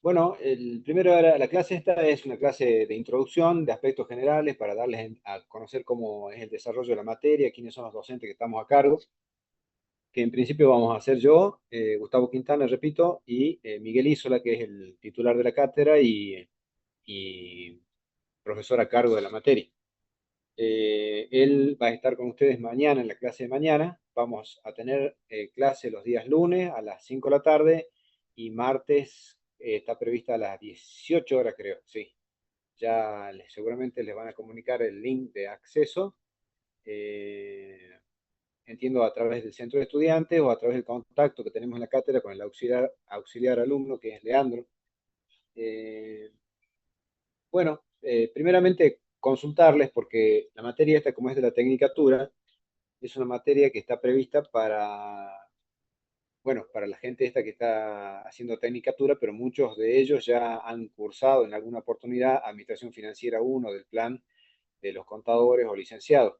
Bueno, el primero era, la clase esta es una clase de introducción de aspectos generales para darles a conocer cómo es el desarrollo de la materia, quiénes son los docentes que estamos a cargo, que en principio vamos a hacer yo, Gustavo Quintana, repito, y Miguel Isola, que es el titular de la cátedra y profesor a cargo de la materia. Él va a estar con ustedes mañana en la clase de mañana. Vamos a tener clase los días lunes a las 5 de la tarde y martes está prevista a las 18 horas, creo. Sí, ya seguramente les van a comunicar el link de acceso. Entiendo a través del centro de estudiantes o a través del contacto que tenemos en la cátedra con el auxiliar alumno, que es Leandro. Eh, bueno, primeramente consultarles porque la materia esta, como es de la tecnicatura, es una materia que está prevista para, bueno, para la gente esta que está haciendo tecnicatura, pero muchos de ellos ya han cursado en alguna oportunidad Administración Financiera uno del plan de los contadores o licenciados.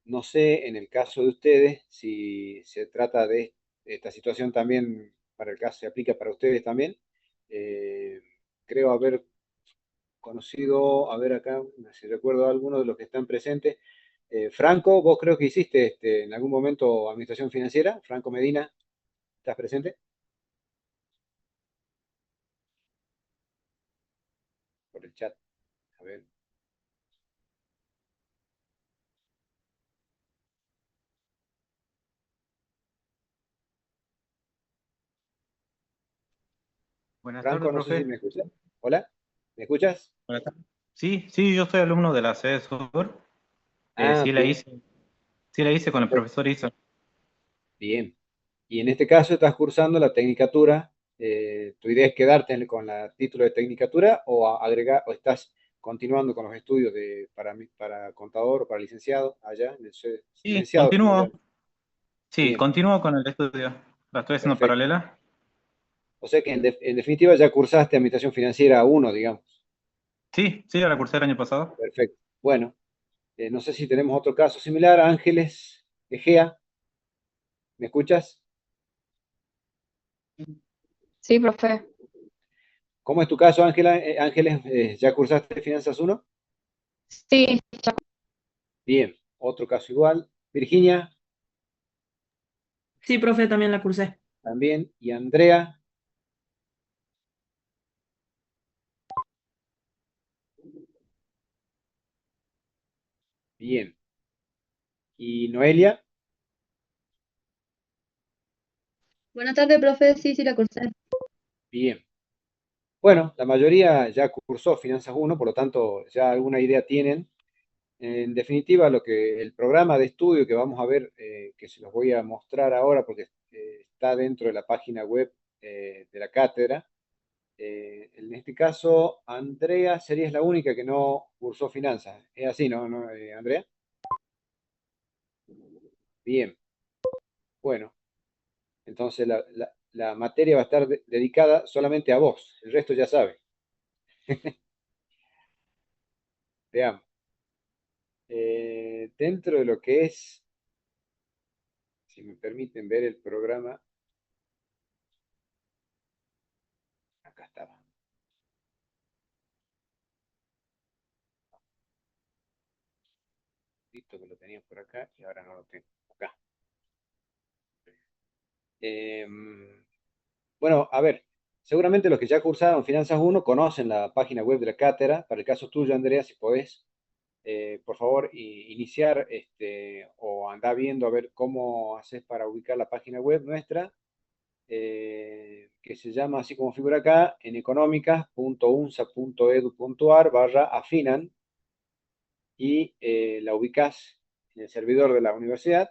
No sé, en el caso de ustedes, si se trata de esta situación también, para el caso se aplica para ustedes también. Eh, Creo haber conocido, a ver acá, si recuerdo a alguno de los que están presentes. Franco, vos creo que hiciste en algún momento administración financiera. Franco Medina, ¿estás presente? Por el chat. A ver. Buenas tardes, Franco, no sé si profe. me escuchas. Hola, ¿me escuchas? Buenas tardes. Sí, sí, yo soy alumno de la sede Sur. Ah, bien, Sí la hice con el perfecto, profesor Isa. bien. Y en este caso estás cursando la tecnicatura. ¿Tu idea es quedarte con la título de tecnicatura o agregar, o estás continuando con los estudios para contador o para licenciado allá, en el Sí, licenciado creo ya? continúo. Sí, Bien, continúo con el estudio. La estoy haciendo perfecto. paralela. O sea que en definitiva ya cursaste Administración Financiera uno, digamos. Sí, sí, la cursé el año pasado. Perfecto. Bueno, no sé si tenemos otro caso similar. Ángeles Egea, ¿me escuchas? Sí, profe. ¿Cómo es tu caso, Ángela? Ángeles, ¿ya cursaste Finanzas uno? Sí, Bien, otro caso igual. Virginia, Sí, profe, también la cursé. también. Y Andrea, bien. Y Noelia, Buenas tardes, profe. Sí, sí, la cursé. bien. Bueno, la mayoría ya cursó Finanzas uno, por lo tanto ya alguna idea tienen. En definitiva, el programa de estudio que vamos a ver, que se los voy a mostrar ahora porque está dentro de la página web de la cátedra. En este caso, Andrea serías la única que no cursó finanzas. ¿Es así, no, Andrea? Bien, bueno, entonces la materia va a estar dedicada solamente a vos, el resto ya sabe. Veamos. Dentro de lo que es, si me permiten ver el programa, acá estaba. Listo que lo tenía por acá y ahora no lo tengo. Acá. Eh, bueno, a ver, seguramente los que ya cursaron Finanzas uno conocen la página web de la cátedra. Para el caso tuyo, Andrea, si podés, por favor, iniciar o andá viendo a ver cómo haces para ubicar la página web nuestra, que se llama así como figura acá, en económicas.unsa.edu.ar/afinan y la ubicás en el servidor de la universidad.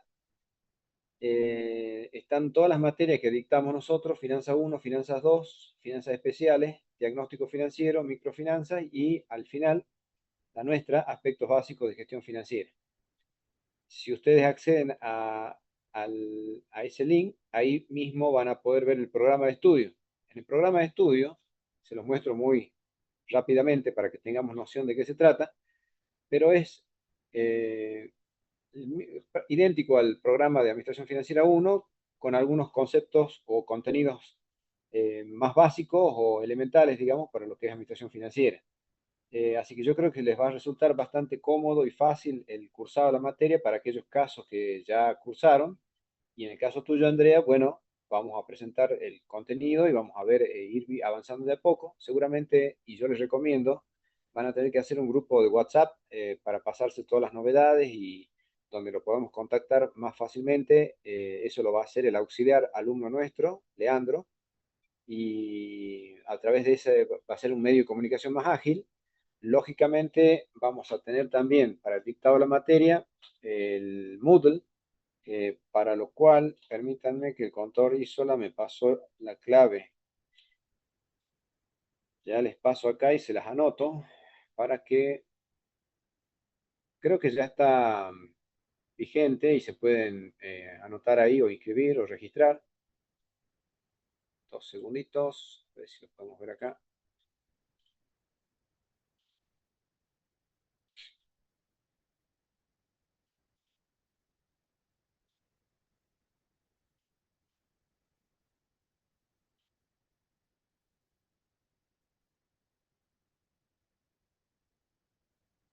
Están todas las materias que dictamos nosotros: Finanzas uno, Finanzas 2, Finanzas Especiales, Diagnóstico Financiero, Microfinanzas y al final, la nuestra, Aspectos Básicos de Gestión Financiera. Si ustedes acceden a ese link, ahí mismo van a poder ver el programa de estudio. En el programa de estudio, se los muestro muy rápidamente para que tengamos noción de qué se trata, pero es eh, idéntico al programa de Administración Financiera uno, con algunos conceptos o contenidos más básicos o elementales, digamos, para lo que es administración financiera. Así que yo creo que les va a resultar bastante cómodo y fácil el cursado de la materia para aquellos casos que ya cursaron. Y en el caso tuyo, Andrea, bueno, vamos a presentar el contenido y vamos a ver, ir avanzando de a poco. Seguramente, y yo les recomiendo, van a tener que hacer un grupo de WhatsApp para pasarse todas las novedades y donde lo podamos contactar más fácilmente. Eso lo va a hacer el auxiliar alumno nuestro, Leandro, y a través de ese va a ser un medio de comunicación más ágil. Lógicamente, vamos a tener también para el dictado de la materia el Moodle, para lo cual, permítanme que el contador Isola me pasó la clave. Ya les paso acá y se las anoto para que, creo que ya está vigente y se pueden anotar ahí o inscribir o registrar. 2 segunditos, a ver si lo podemos ver acá.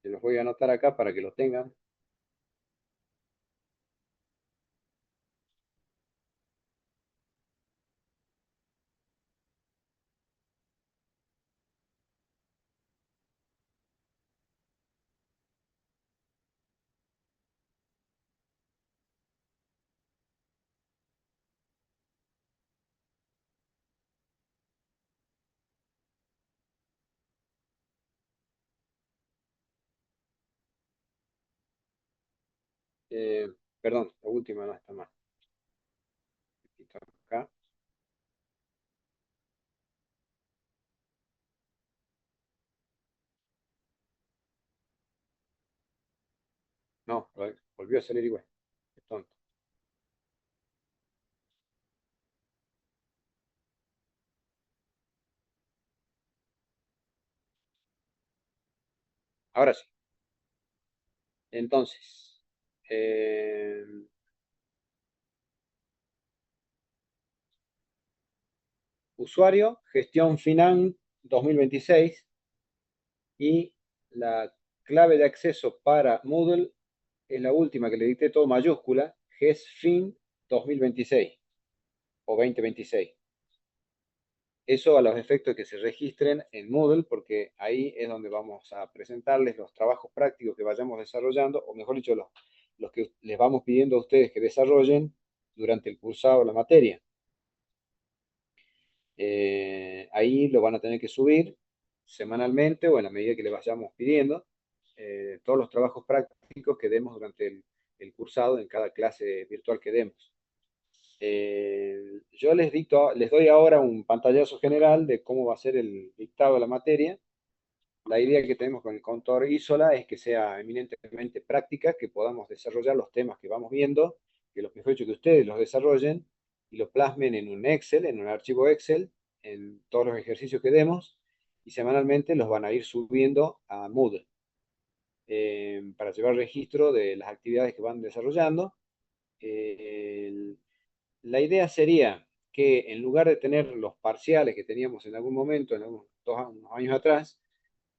Se los voy a anotar acá para que lo tengan. Eh, Perdón, la última no está más. Acá. No, volvió a salir igual. Qué tonto. Ahora sí. Entonces, eh, usuario, gestión Finan 2026 y la clave de acceso para Moodle es la última que le dicté todo mayúscula, GESFIN 2026 o 2026. Eso a los efectos de que se registren en Moodle, porque ahí es donde vamos a presentarles los trabajos prácticos que vayamos desarrollando, o mejor dicho, los que les vamos pidiendo a ustedes que desarrollen durante el cursado de la materia. Ahí lo van a tener que subir semanalmente o en la medida que le vayamos pidiendo todos los trabajos prácticos que demos durante el cursado en cada clase virtual que demos. Yo les doy ahora un pantallazo general de cómo va a ser el dictado de la materia. La idea que tenemos con el contador Isola es que sea eminentemente práctica, que podamos desarrollar los temas que vamos viendo, que los mejor que ustedes los desarrollen y lo plasmen en un Excel, en un archivo Excel, en todos los ejercicios que demos, y semanalmente los van a ir subiendo a Moodle para llevar registro de las actividades que van desarrollando. La idea sería que en lugar de tener los parciales que teníamos en algún momento, en unos años atrás,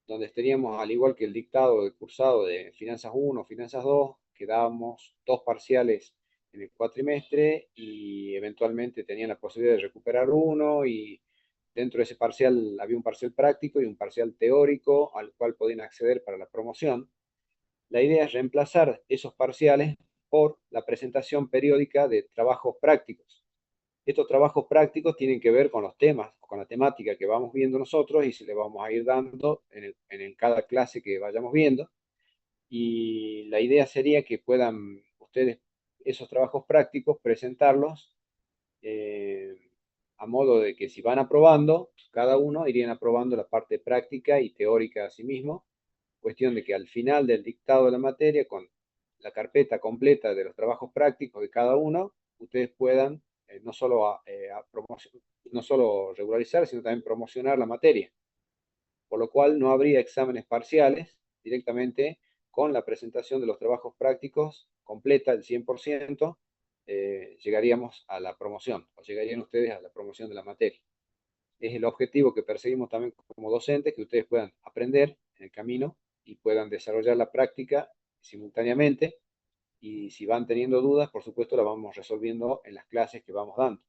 donde teníamos, al igual que el dictado de cursado de Finanzas 1, Finanzas 2, que dábamos 2 parciales en el cuatrimestre y eventualmente tenían la posibilidad de recuperar uno y dentro de ese parcial había un parcial práctico y un parcial teórico al cual podían acceder para la promoción. La idea es reemplazar esos parciales por la presentación periódica de trabajos prácticos. Estos trabajos prácticos tienen que ver con los temas, con la temática que vamos viendo nosotros y se le vamos a ir dando en cada clase que vayamos viendo. Y la idea sería que puedan ustedes esos trabajos prácticos presentarlos eh, a modo de que si van aprobando, cada uno irían aprobando la parte práctica y teórica a sí mismo. Cuestión de que al final del dictado de la materia, con la carpeta completa de los trabajos prácticos de cada uno, ustedes puedan no solo regularizar, sino también promocionar la materia. Por lo cual no habría exámenes parciales, directamente con la presentación de los trabajos prácticos completa, el 100%, llegaríamos a la promoción, o llegarían ustedes a la promoción de la materia. Es el objetivo que perseguimos también como docentes, que ustedes puedan aprender en el camino y puedan desarrollar la práctica simultáneamente. Y si van teniendo dudas, por supuesto, las vamos resolviendo en las clases que vamos dando.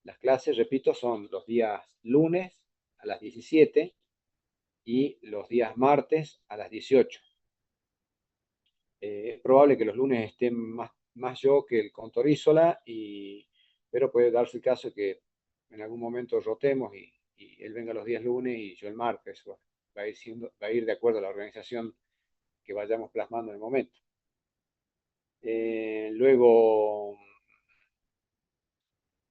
Las clases, repito, son los días lunes a las 17 y los días martes a las 18. Es probable que los lunes esté más yo que el Contorísola, pero puede darse el caso que en algún momento rotemos y él venga los días lunes y yo el martes. Bueno, va a ir de acuerdo a la organización que vayamos plasmando en el momento. Luego,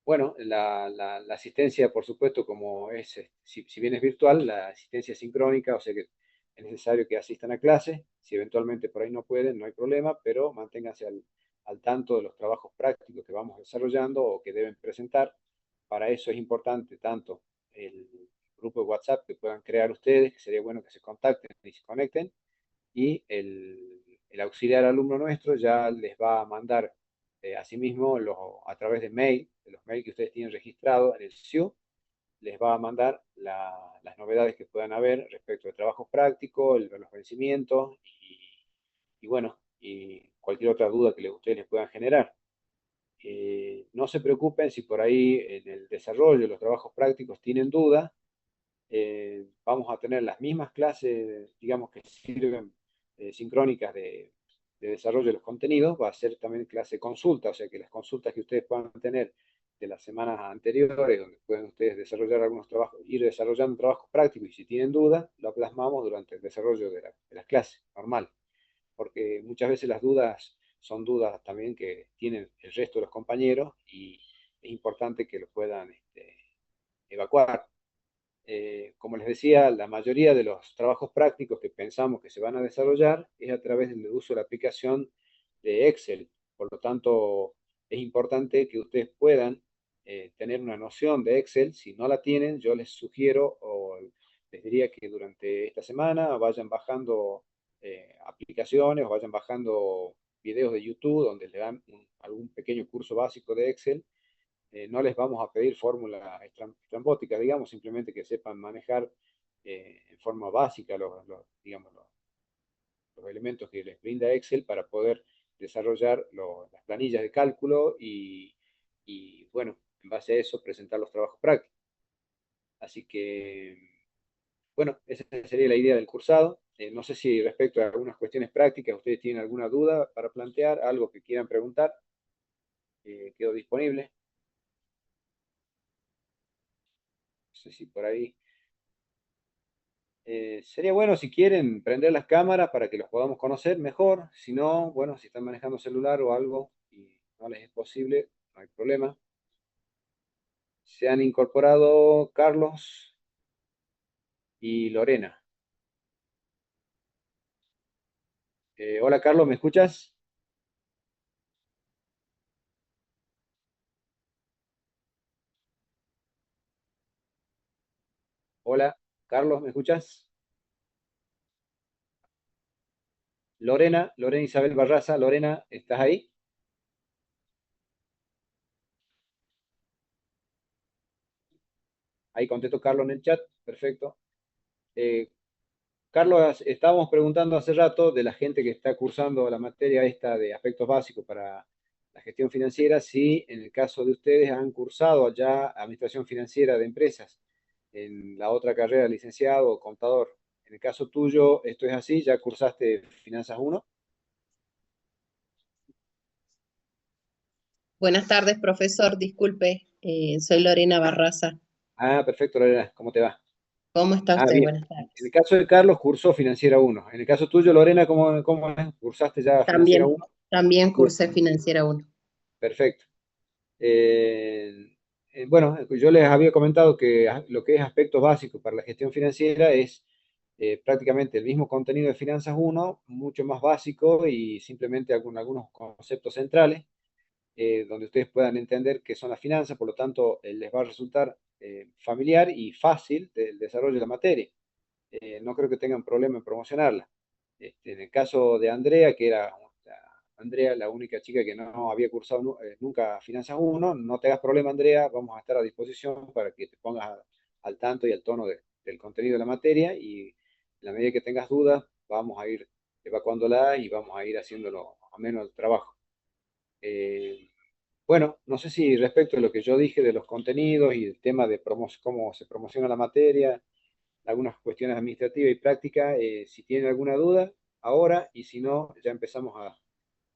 bueno, la asistencia, por supuesto, como es, si bien es virtual, la asistencia es sincrónica, o sea que es necesario que asistan a clase. Si eventualmente por ahí no pueden, no hay problema, pero manténganse al tanto de los trabajos prácticos que vamos desarrollando o que deben presentar. Para eso es importante tanto el grupo de WhatsApp que puedan crear ustedes, que sería bueno que se contacten y se conecten, y el auxiliar alumno nuestro ya les va a mandar asimismo a través de mail, de los mails que ustedes tienen registrados en el SIU, les va a mandar las novedades que puedan haber respecto de trabajos prácticos, los vencimientos y bueno, y cualquier otra duda que ustedes les puedan generar. No se preocupen si por ahí en el desarrollo de los trabajos prácticos tienen dudas. Vamos a tener las mismas clases, digamos, que sirven sincrónicas de desarrollo de los contenidos. Va a ser también clase consulta, o sea que las consultas que ustedes puedan tener de las semanas anteriores, donde pueden ustedes desarrollar algunos trabajos, ir desarrollando trabajos prácticos, y si tienen dudas, lo plasmamos durante el desarrollo de las clases normal, porque muchas veces las dudas son dudas también que tienen el resto de los compañeros y es importante que lo puedan evacuar. Como les decía, la mayoría de los trabajos prácticos que pensamos que se van a desarrollar es a través del uso de la aplicación de Excel. Por lo tanto, es importante que ustedes puedan tener una noción de Excel. Si no la tienen, yo les sugiero o les diría que durante esta semana vayan bajando aplicaciones o vayan bajando videos de YouTube donde le dan algún pequeño curso básico de Excel. No les vamos a pedir fórmula estrambótica, digamos, simplemente que sepan manejar en forma básica digamos, los elementos que les brinda Excel para poder desarrollar las planillas de cálculo y, bueno, en base a eso presentar los trabajos prácticos. Así que, bueno, esa sería la idea del cursado. No sé si respecto a algunas cuestiones prácticas ustedes tienen alguna duda para plantear, algo que quieran preguntar. Quedo disponible. No sé si por ahí. Sería bueno si quieren prender las cámaras para que los podamos conocer mejor. Si no, bueno, si están manejando celular o algo y no les es posible, no hay problema. Se han incorporado Carlos y Lorena. Hola Carlos, ¿me escuchas? Hola, Carlos, ¿me escuchas? Lorena Isabel Barraza, Lorena, ¿estás ahí? Ahí contesto Carlos en el chat, perfecto. Eh, Carlos, estábamos preguntando hace rato de la gente que está cursando la materia esta de aspectos básicos para la gestión financiera, si en el caso de ustedes han cursado ya administración financiera de empresas en la otra carrera, licenciado o contador. En el caso tuyo, esto es así, ya cursaste Finanzas 1. Buenas tardes, profesor. Disculpe, soy Lorena Barraza. Ah, perfecto, Lorena, ¿cómo te va? ¿Cómo está Ah, usted? bien. Buenas En el tardes. caso de Carlos, cursó Financiera 1. En el caso tuyo, Lorena, ¿cómo es? ¿Cursaste ya Financiera También, 1? también Bien, cursé Financiera 1. perfecto. Bueno, yo les había comentado que lo que es aspectos básicos para la gestión financiera es prácticamente el mismo contenido de Finanzas 1, mucho más básico y simplemente algunos conceptos centrales, donde ustedes puedan entender qué son las finanzas. Por lo tanto, les va a resultar familiar y fácil el desarrollo de la materia. No creo que tengan problema en promocionarla. En el caso de Andrea, que era Andrea, la única chica que no había cursado nunca Finanzas 1, no te hagas problema, Andrea, vamos a estar a disposición para que te pongas al tanto y al tono del contenido de la materia, y en la medida que tengas dudas, vamos a ir evacuándola y vamos a ir haciéndolo ameno el trabajo. Bueno, no sé si respecto a lo que yo dije de los contenidos y el tema de cómo se promociona la materia, algunas cuestiones administrativas y prácticas, si tienen alguna duda, ahora, y si no, ya empezamos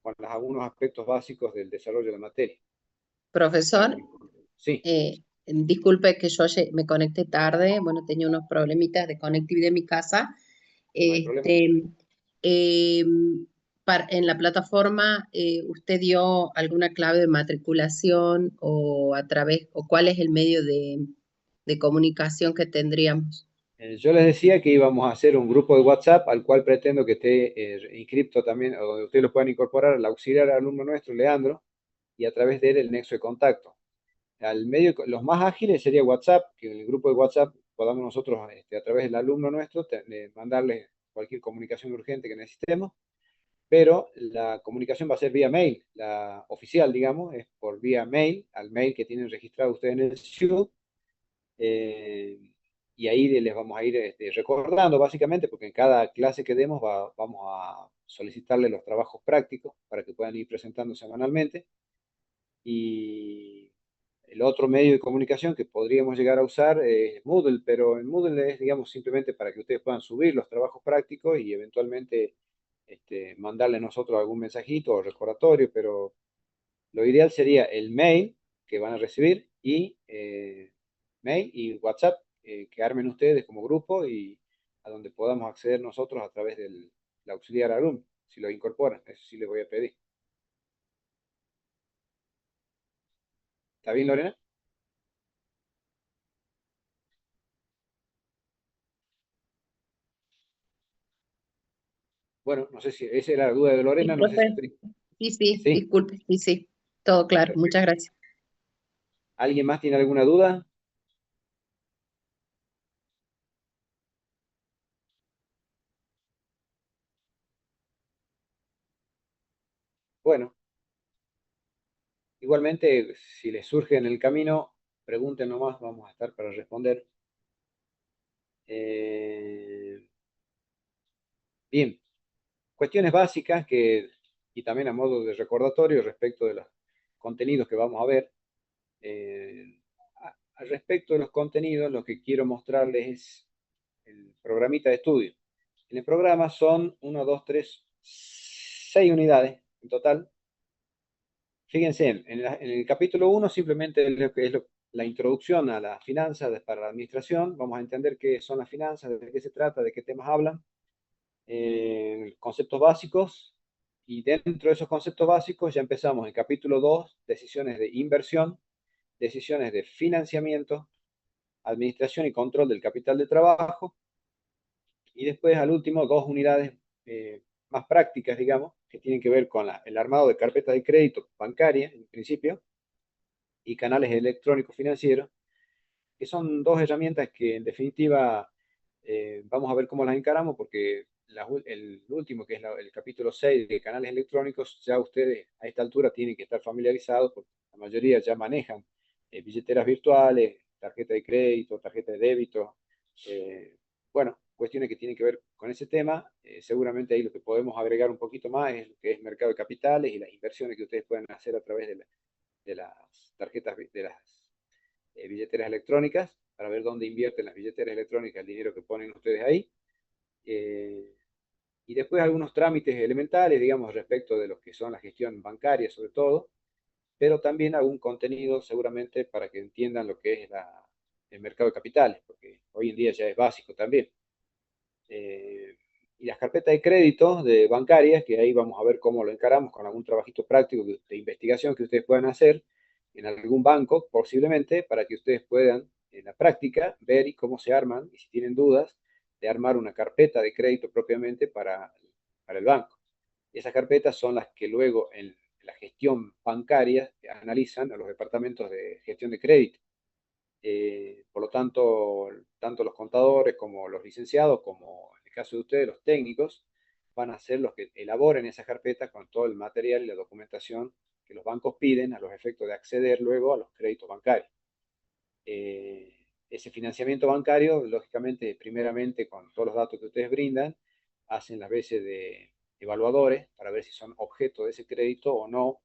con algunos aspectos básicos del desarrollo de la materia. Profesor, Sí, disculpe que yo me conecté tarde, bueno, tenía unos problemitas de conectividad en mi casa. no hay problema. Eh, en la plataforma, ¿usted dio alguna clave de matriculación o o cuál es el medio de comunicación que tendríamos? Yo les decía que íbamos a hacer un grupo de WhatsApp al cual pretendo que esté inscripto también, o donde ustedes lo puedan incorporar al auxiliar alumno nuestro, Leandro, y a través de él el nexo de contacto. Los más ágiles sería WhatsApp, que en el grupo de WhatsApp podamos nosotros, a través del alumno nuestro, mandarle cualquier comunicación urgente que necesitemos, pero la comunicación va a ser vía mail, la oficial, digamos, es por vía mail, al mail que tienen registrado ustedes en el SIU, y ahí les vamos a ir recordando básicamente, porque en cada clase que demos vamos a solicitarle los trabajos prácticos para que puedan ir presentando semanalmente. Y el otro medio de comunicación que podríamos llegar a usar es Moodle, pero en Moodle es, digamos, simplemente para que ustedes puedan subir los trabajos prácticos y eventualmente mandarle a nosotros algún mensajito o recordatorio, pero lo ideal sería el mail que van a recibir y mail y WhatsApp que armen ustedes como grupo y a donde podamos acceder nosotros a través del auxiliar alumno, si lo incorporan, eso sí les voy a pedir. ¿Está bien, Lorena? Bueno, no sé si esa era la duda de Sí, Lorena, no sé si profe. usted... Sí, sí, Sí, disculpe, sí, sí, todo claro, muchas perfecto. gracias. ¿Alguien más tiene alguna duda? Bueno, igualmente, si les surge en el camino, pregunten nomás, vamos a estar para responder. Bien, cuestiones básicas y también a modo de recordatorio respecto de los contenidos que vamos a ver. Al respecto de los contenidos, lo que quiero mostrarles es el programita de estudio. En el programa son 1, 2, 3, 6 unidades en total. Fíjense, en el capítulo 1 simplemente es lo que es la introducción a las finanzas para la administración. Vamos a entender qué son las finanzas, de qué se trata, de qué temas hablan, conceptos básicos. Y dentro de esos conceptos básicos ya empezamos en capítulo 2, decisiones de inversión, decisiones de financiamiento, administración y control del capital de trabajo. Y después, al último, dos unidades más prácticas, digamos, que tienen que ver con el armado de carpetas de crédito bancaria, en principio, y canales electrónicos financieros, que son dos herramientas que en definitiva vamos a ver cómo las encaramos, porque el último, que es el capítulo 6 de canales electrónicos, ya ustedes a esta altura tienen que estar familiarizados, porque la mayoría ya manejan billeteras virtuales, tarjeta de crédito, tarjeta de débito, bueno, cuestiones que tienen que ver con ese tema. Seguramente ahí lo que podemos agregar un poquito más es lo que es mercado de capitales y las inversiones que ustedes pueden hacer a través de las tarjetas, de las billeteras electrónicas, para ver dónde invierten las billeteras electrónicas el dinero que ponen ustedes ahí. Eh, y después algunos trámites elementales, digamos, respecto de lo que son la gestión bancaria, sobre todo, pero también algún contenido seguramente para que entiendan lo que es el mercado de capitales, porque hoy en día ya es básico también. Y las carpetas de crédito de bancarias, que ahí vamos a ver cómo lo encaramos con algún trabajito práctico de investigación que ustedes puedan hacer en algún banco, posiblemente, para que ustedes puedan en la práctica ver y cómo se arman, y si tienen dudas, de armar una carpeta de crédito propiamente para el banco. Esas carpetas son las que luego en la gestión bancaria analizan a los departamentos de gestión de crédito. Por lo tanto, tanto los contadores como los licenciados, como en el caso de ustedes, los técnicos, van a ser los que elaboren esa carpeta con todo el material y la documentación que los bancos piden a los efectos de acceder luego a los créditos bancarios. ese financiamiento bancario, lógicamente, primeramente con todos los datos que ustedes brindan, hacen las veces de evaluadores para ver si son objeto de ese crédito o no,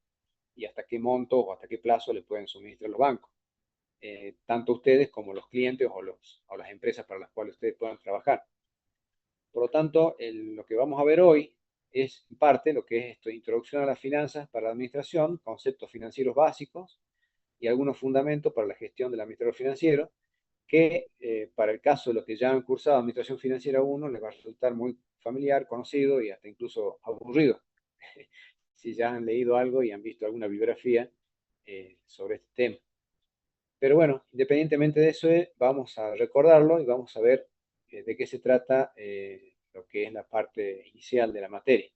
y hasta qué monto o hasta qué plazo le pueden suministrar los bancos. Tanto ustedes como los clientes o las empresas para las cuales ustedes puedan trabajar. Por lo tanto, lo que vamos a ver hoy es, en parte, lo que es esto, introducción a las finanzas para la administración, conceptos financieros básicos y algunos fundamentos para la gestión del administrador financiero, que para el caso de los que ya han cursado Administración Financiera 1 les va a resultar muy familiar, conocido y hasta incluso aburrido, si ya han leído algo y han visto alguna bibliografía sobre este tema. Pero bueno, independientemente de eso, vamos a recordarlo y vamos a ver de qué se trata lo que es la parte inicial de la materia.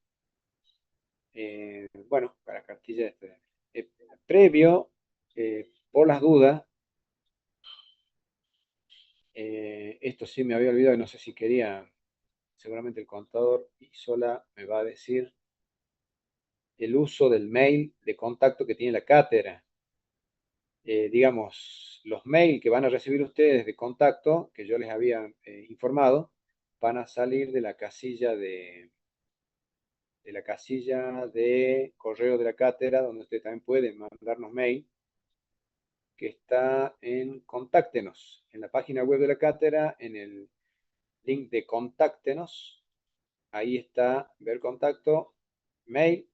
Bueno, para cartilla, previo, por las dudas, esto sí me había olvidado y no sé si quería, seguramente el contador y sola me va a decir el uso del mail de contacto que tiene la cátedra. Digamos, los mails que van a recibir ustedes de contacto, que yo les había informado, van a salir de la casilla de correo de la cátedra, donde ustedes también pueden mandarnos mail, que está en Contáctenos, en la página web de la cátedra, en el link de Contáctenos, ahí está, ver contacto, mail,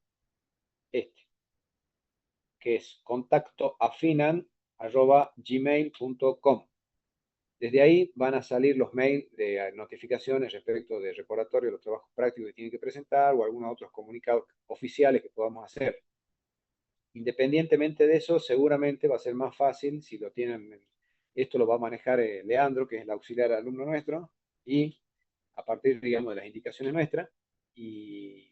que es contactoafinan@gmail.com. Desde ahí van a salir los mails de notificaciones respecto de recordatorio de los trabajos prácticos que tienen que presentar o algunos otros comunicados oficiales que podamos hacer. Independientemente de eso, seguramente va a ser más fácil si lo tienen. Esto lo va a manejar Leandro, que es el auxiliar alumno nuestro, y a partir, digamos, de las indicaciones nuestras. Y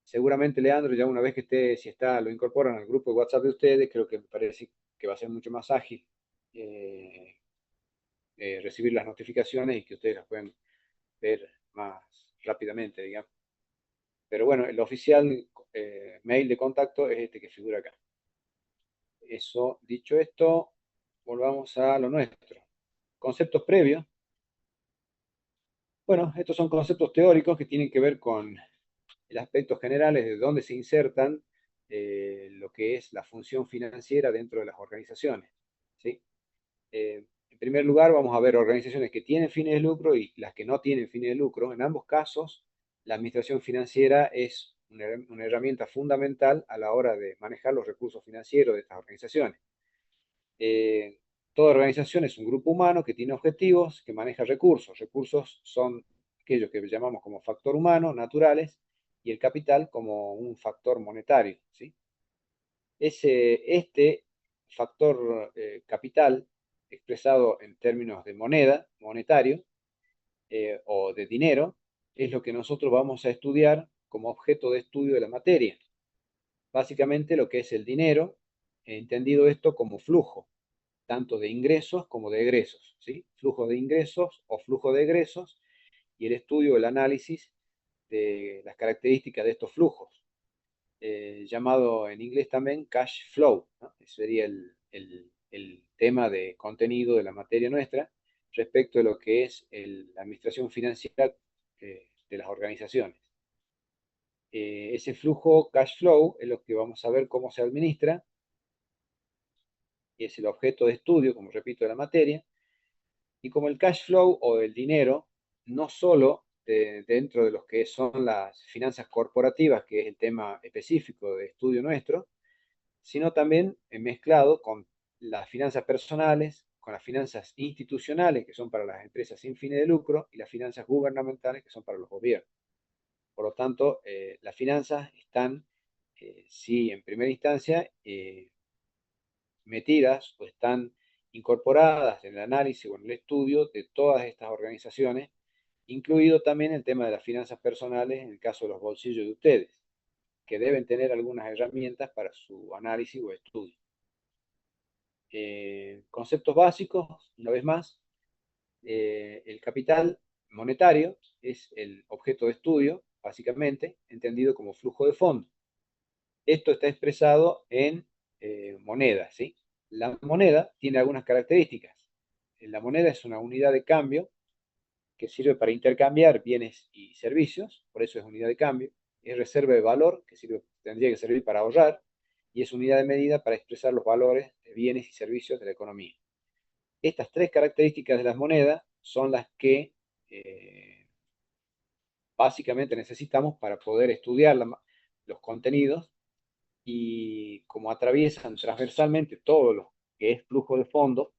seguramente Leandro, ya una vez que esté, si está, lo incorporan al grupo de WhatsApp de ustedes, creo que me parece que va a ser mucho más ágil recibir las notificaciones y que ustedes las puedan ver más rápidamente, digamos. Pero bueno, el oficial mail de contacto es este que figura acá. Eso, dicho esto, volvamos a lo nuestro. Conceptos previos. Bueno, estos son conceptos teóricos que tienen que ver con el aspecto generales de dónde se insertan lo que es la función financiera dentro de las organizaciones. ¿Sí? En primer lugar, vamos a ver organizaciones que tienen fines de lucro y las que no tienen fines de lucro. En ambos casos, la administración financiera es una herramienta fundamental a la hora de manejar los recursos financieros de estas organizaciones. Toda organización es un grupo humano que tiene objetivos, que maneja recursos. Recursos son aquellos que llamamos como factor humano, naturales, y el capital como un factor monetario. ¿Sí? Este factor capital, expresado en términos de moneda, monetario, o de dinero, es lo que nosotros vamos a estudiar como objeto de estudio de la materia. Básicamente lo que es el dinero, entendido esto como flujo, tanto de ingresos como de egresos, ¿sí? Flujo de ingresos o flujo de egresos, y el estudio, el análisis de las características de estos flujos, llamado en inglés también cash flow, ¿no? Ese sería el tema de contenido de la materia nuestra respecto de lo que es la administración financiera de las organizaciones. Ese flujo cash flow es lo que vamos a ver cómo se administra, y es el objeto de estudio, como repito, de la materia. Y como el cash flow o el dinero, no solo dentro de los que son las finanzas corporativas, que es el tema específico de estudio nuestro, sino también mezclado con las finanzas personales, con las finanzas institucionales, que son para las empresas sin fines de lucro, y las finanzas gubernamentales, que son para los gobiernos. Por lo tanto, las finanzas están, sí, en primera instancia, metidas o están incorporadas en el análisis o en el estudio de todas estas organizaciones, incluido también el tema de las finanzas personales en el caso de los bolsillos de ustedes, que deben tener algunas herramientas para su análisis o estudio. Conceptos básicos, una vez más, el capital monetario es el objeto de estudio, básicamente, entendido como flujo de fondo. Esto está expresado en moneda, ¿sí? La moneda tiene algunas características. la moneda es una unidad de cambio que sirve para intercambiar bienes y servicios, por eso es unidad de cambio. Es reserva de valor, que tendría que servir para ahorrar, y es unidad de medida para expresar los valores de bienes y servicios de la economía. Estas tres características de las monedas son las que básicamente necesitamos para poder estudiar los contenidos, y como atraviesan transversalmente todo lo que es flujo de fondos,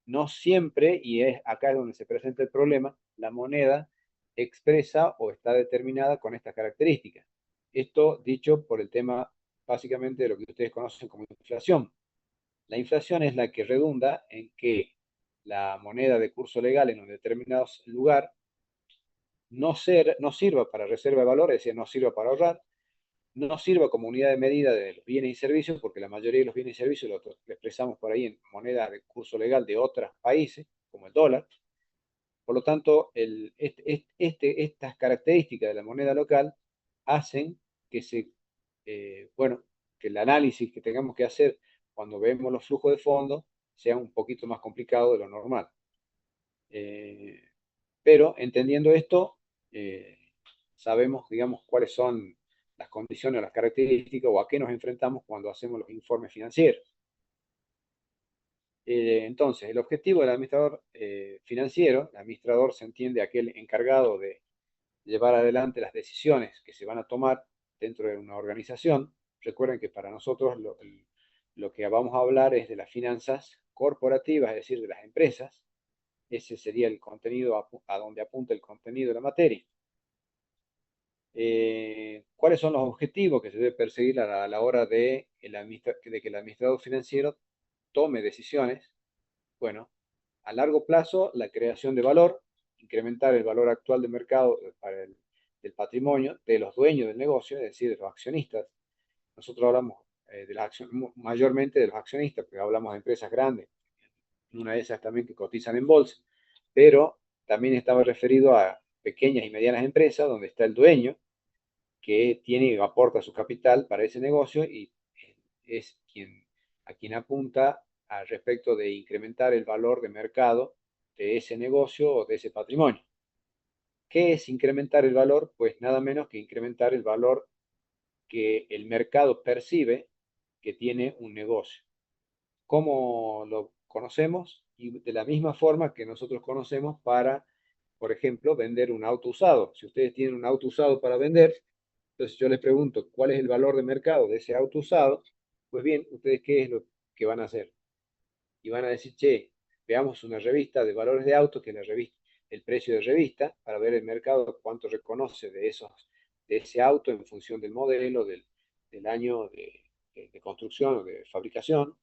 no siempre, y acá es donde se presenta el problema, la moneda expresa o está determinada con estas características. Esto dicho por el tema básicamente de lo que ustedes conocen como inflación. La inflación es la que redunda en que la moneda de curso legal en un determinado lugar no sirva para reserva de valor, es decir, no sirva para ahorrar, no sirva como unidad de medida de los bienes y servicios, porque la mayoría de los bienes y servicios lo expresamos por ahí en moneda de curso legal de otros países, como el dólar. Por lo tanto, estas características de la moneda local hacen que que el análisis que tengamos que hacer cuando vemos los flujos de fondos sea un poquito más complicado de lo normal. Pero entendiendo esto, sabemos, digamos, cuáles son las condiciones o las características o a qué nos enfrentamos cuando hacemos los informes financieros. Entonces, el objetivo del administrador financiero, el administrador se entiende aquel encargado de llevar adelante las decisiones que se van a tomar dentro de una organización. Recuerden que para nosotros lo que vamos a hablar es de las finanzas corporativas, es decir, de las empresas. Ese sería el contenido a donde apunta el contenido de la materia. ¿Cuáles son los objetivos que se debe perseguir a la hora de que el administrador financiero tome decisiones? Bueno, a largo plazo, la creación de valor, incrementar el valor actual de mercado del patrimonio de los dueños del negocio, es decir, de los accionistas. Nosotros hablamos mayormente de los accionistas, porque hablamos de empresas grandes, una de esas también que cotizan en bolsa, pero también estaba referido a pequeñas y medianas empresas donde está el dueño que aporta su capital para ese negocio y es a quien apunta al respecto de incrementar el valor de mercado de ese negocio o de ese patrimonio. ¿Qué es incrementar el valor? Pues nada menos que incrementar el valor que el mercado percibe que tiene un negocio. ¿Cómo lo conocemos? Y de la misma forma que nosotros conocemos para, por ejemplo, vender un auto usado. Si ustedes tienen un auto usado para vender, entonces yo les pregunto, ¿cuál es el valor de mercado de ese auto usado? Pues bien, ¿ustedes qué es lo que van a hacer? Y van a decir, che, veamos una revista de valores de autos, que es la revista, el precio de revista, para ver el mercado cuánto reconoce de ese auto en función del modelo, del año de construcción o de fabricación,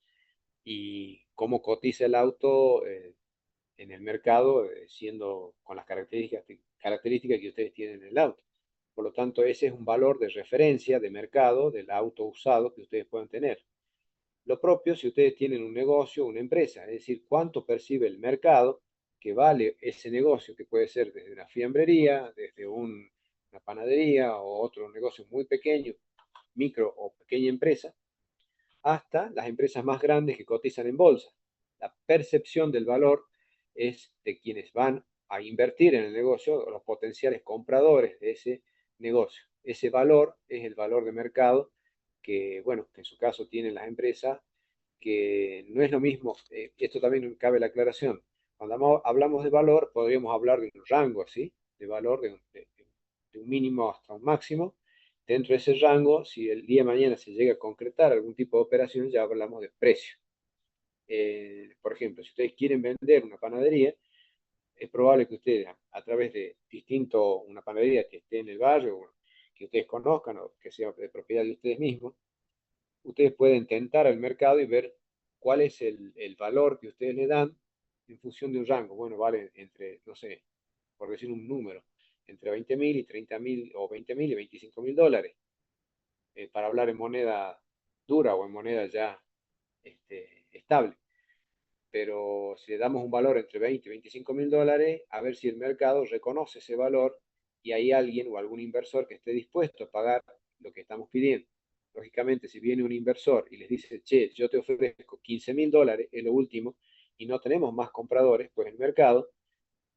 y cómo cotiza el auto en el mercado, siendo con las características que ustedes tienen en el auto. Por lo tanto, ese es un valor de referencia de mercado del auto usado que ustedes pueden tener. Lo propio si ustedes tienen un negocio, una empresa, es decir, cuánto percibe el mercado que vale ese negocio, que puede ser desde una fiambrería, desde una panadería o otro negocio muy pequeño, micro o pequeña empresa, hasta las empresas más grandes que cotizan en bolsa. La percepción del valor es de quienes van a invertir en el negocio, los potenciales compradores de ese negocio. Ese valor es el valor de mercado que, bueno, que en su caso tienen las empresas, que no es lo mismo, esto también cabe la aclaración. Cuando hablamos de valor, podríamos hablar de un rango, ¿sí? De valor de un mínimo hasta un máximo. Dentro de ese rango, si el día de mañana se llega a concretar algún tipo de operación, ya hablamos de precio. Por ejemplo, si ustedes quieren vender una panadería, es probable que ustedes, a través de una panadería que esté en el barrio, que ustedes conozcan o que sea de propiedad de ustedes mismos, ustedes pueden tentar al mercado y ver cuál es el valor que ustedes le dan en función de un rango. Bueno, vale entre, no sé, por decir un número, entre 20.000 y 30.000 o 20.000 y 25.000 dólares, para hablar en moneda dura o en moneda ya estable. Pero si le damos un valor entre 20 y 25.000 dólares, a ver si el mercado reconoce ese valor y hay alguien o algún inversor que esté dispuesto a pagar lo que estamos pidiendo. Lógicamente, si viene un inversor y les dice, che, yo te ofrezco 15.000 dólares, es lo último, y no tenemos más compradores, pues el mercado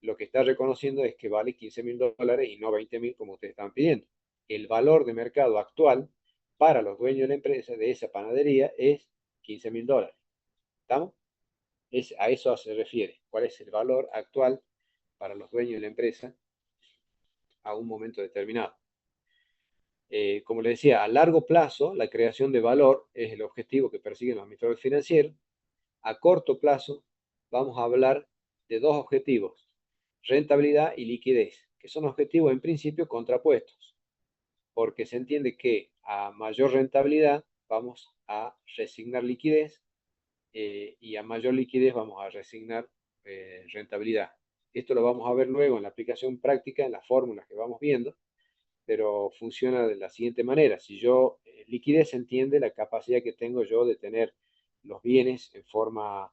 lo que está reconociendo es que vale $15.000 y no 20.000 como ustedes están pidiendo. El valor de mercado actual para los dueños de la empresa, de esa panadería, es $15.000. ¿Estamos? A eso se refiere. ¿Cuál es el valor actual para los dueños de la empresa a un momento determinado? Como les decía, a largo plazo, la creación de valor es el objetivo que persiguen los administradores financieros. A corto plazo, vamos a hablar de dos objetivos: rentabilidad y liquidez, que son objetivos en principio contrapuestos, porque se entiende que a mayor rentabilidad vamos a resignar liquidez y a mayor liquidez vamos a resignar rentabilidad. Esto lo vamos a ver luego en la aplicación práctica, en las fórmulas que vamos viendo, pero funciona de la siguiente manera. Si yo, liquidez entiende la capacidad que tengo yo de tener los bienes en forma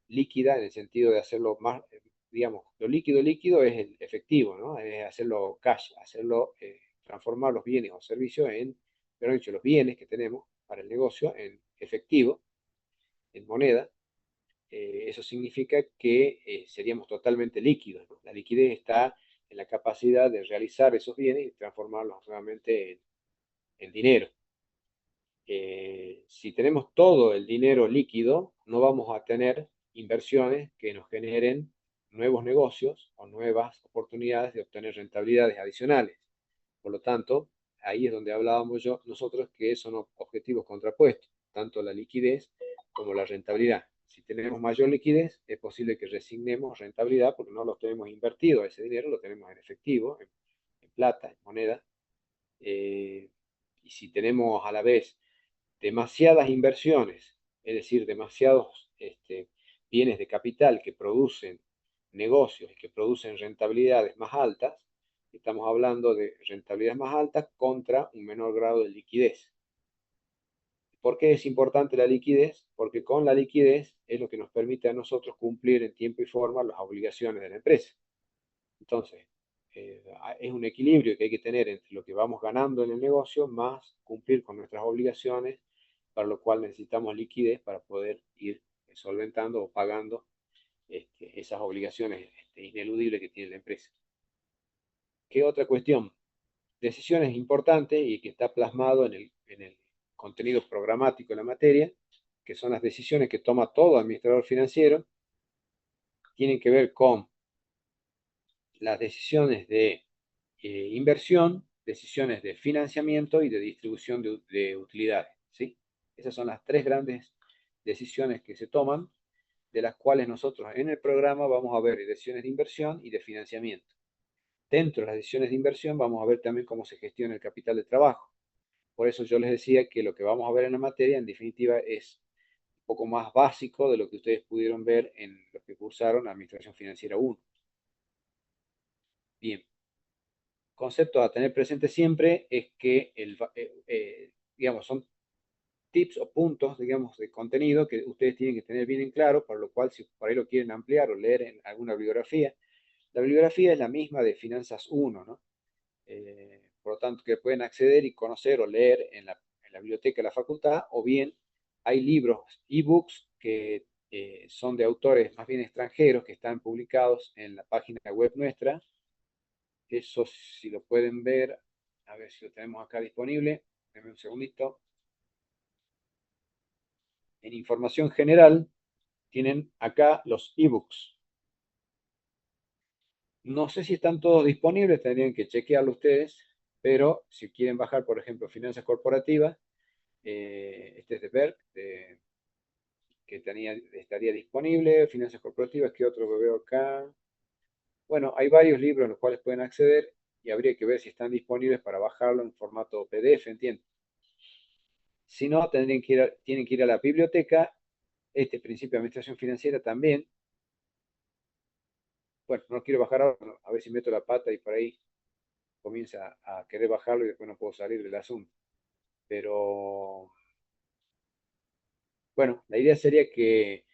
líquida, en el sentido de hacerlo más, digamos, lo líquido es el efectivo, ¿no? Es hacerlo cash, transformar los bienes o servicios en, pero dicho, los bienes que tenemos para el negocio en efectivo, en moneda. Eso significa que seríamos totalmente líquidos, ¿no? La liquidez está en la capacidad de realizar esos bienes y transformarlos nuevamente en dinero. Si tenemos todo el dinero líquido, no vamos a tener inversiones que nos generen nuevos negocios o nuevas oportunidades de obtener rentabilidades adicionales. Por lo tanto, ahí es donde hablábamos nosotros que son objetivos contrapuestos, tanto la liquidez como la rentabilidad. Si tenemos mayor liquidez, es posible que resignemos rentabilidad porque no lo tenemos invertido, ese dinero lo tenemos en efectivo, en plata, en moneda. Y si tenemos a la vez demasiadas inversiones, es decir, demasiados bienes de capital que producen negocios y que producen rentabilidades más altas, estamos hablando de rentabilidades más altas contra un menor grado de liquidez. ¿Por qué es importante la liquidez? Porque con la liquidez es lo que nos permite a nosotros cumplir en tiempo y forma las obligaciones de la empresa. Entonces, es un equilibrio que hay que tener entre lo que vamos ganando en el negocio más cumplir con nuestras obligaciones, para lo cual necesitamos liquidez para poder ir solventando o pagando esas obligaciones ineludibles que tiene la empresa. ¿Qué otra cuestión? Decisiones importantes y que está plasmado en el contenido programático de la materia, que son las decisiones que toma todo administrador financiero, tienen que ver con las decisiones de inversión, decisiones de financiamiento y de distribución de utilidades, ¿sí? Esas son las tres grandes decisiones que se toman, de las cuales nosotros en el programa vamos a ver decisiones de inversión y de financiamiento. Dentro de las decisiones de inversión vamos a ver también cómo se gestiona el capital de trabajo. Por eso yo les decía que lo que vamos a ver en la materia, en definitiva, es un poco más básico de lo que ustedes pudieron ver en los que cursaron Administración Financiera 1. Bien. Conceptos a tener presente siempre es que, digamos, son tips o puntos, digamos, de contenido que ustedes tienen que tener bien en claro, para lo cual si por ahí lo quieren ampliar o leer en alguna bibliografía, la bibliografía es la misma de Finanzas 1, ¿no? Por lo tanto, que pueden acceder y conocer o leer en la biblioteca de la facultad, o bien hay libros, ebooks, que son de autores más bien extranjeros, que están publicados en la página web nuestra. Eso, si lo pueden ver, a ver si lo tenemos acá disponible. Denme un segundito. En información general tienen acá los ebooks. No sé si están todos disponibles, tendrían que chequearlo ustedes, pero si quieren bajar, por ejemplo, Finanzas Corporativas, este es de Berg, que estaría disponible. Finanzas Corporativas, ¿qué otro que veo acá? Bueno, hay varios libros en los cuales pueden acceder y habría que ver si están disponibles para bajarlo en formato PDF, entiendo. Si no, tienen que ir a la biblioteca. Este principio de administración financiera también. Bueno, no quiero bajar ahora, a ver si meto la pata y por ahí comienza a querer bajarlo y después no puedo salir del asunto. Pero, bueno, la idea sería que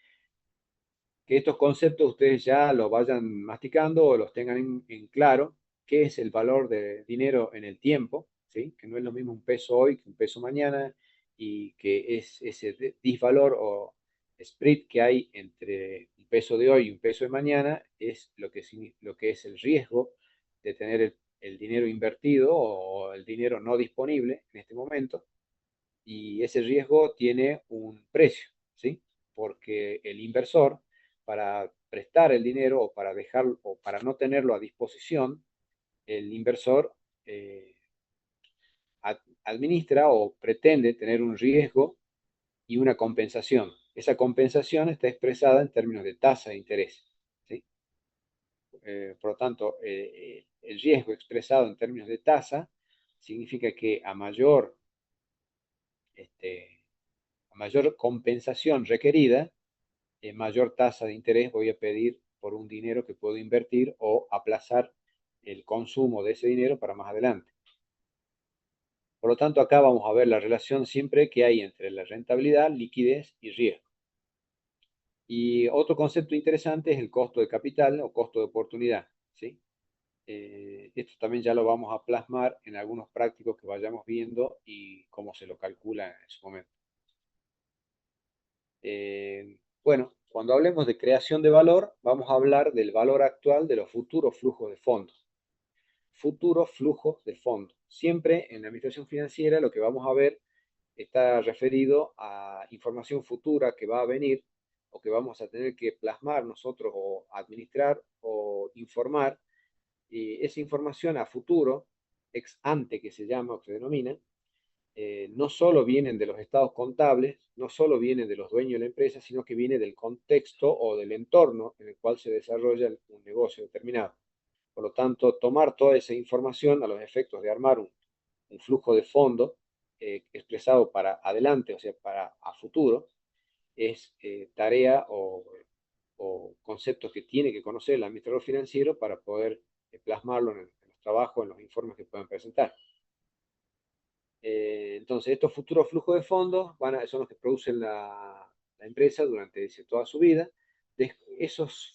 estos conceptos ustedes ya los vayan masticando o los tengan en claro, qué es el valor de dinero en el tiempo, ¿sí? Que no es lo mismo un peso hoy que un peso mañana, y que es ese disvalor o spread que hay entre un peso de hoy y un peso de mañana es lo que es el riesgo de tener el dinero invertido o el dinero no disponible en este momento, y ese riesgo tiene un precio, ¿sí? Porque el inversor, para prestar el dinero o para dejarlo o para no tenerlo a disposición, el inversor administra o pretende tener un riesgo y una compensación. Esa compensación está expresada en términos de tasa de interés, ¿sí? Por lo tanto, el riesgo expresado en términos de tasa significa que a mayor compensación requerida, mayor tasa de interés voy a pedir por un dinero que puedo invertir o aplazar el consumo de ese dinero para más adelante. Por lo tanto, acá vamos a ver la relación siempre que hay entre la rentabilidad, liquidez y riesgo. Y otro concepto interesante es el costo de capital o costo de oportunidad, ¿sí? Esto también ya lo vamos a plasmar en algunos prácticos que vayamos viendo y cómo se lo calcula en su momento. Bueno, cuando hablemos de creación de valor, vamos a hablar del valor actual de los futuros flujos de fondos. Futuros flujos de fondos. Siempre en la administración financiera lo que vamos a ver está referido a información futura que va a venir o que vamos a tener que plasmar nosotros o administrar o informar. Y esa información a futuro, ex ante que se llama o se denomina, no solo vienen de los estados contables, no solo vienen de los dueños de la empresa, sino que viene del contexto o del entorno en el cual se desarrolla un negocio determinado. Por lo tanto, tomar toda esa información a los efectos de armar un flujo de fondo expresado para adelante, o sea, para a futuro, es tarea o conceptos que tiene que conocer el administrador financiero para poder plasmarlo en los trabajos, en los informes que puedan presentar. Entonces, estos futuros flujos de fondos son los que producen la empresa durante toda su vida. Esos,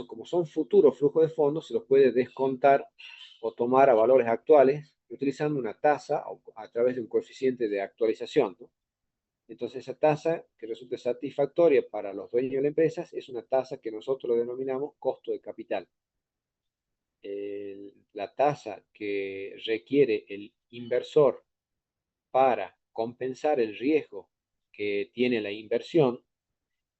como son futuros flujos de fondos, se los puede descontar o tomar a valores actuales utilizando una tasa a través de un coeficiente de actualización, ¿no? Entonces, esa tasa que resulte satisfactoria para los dueños de la empresa es una tasa que nosotros denominamos costo de capital. La tasa que requiere el inversor para compensar el riesgo que tiene la inversión,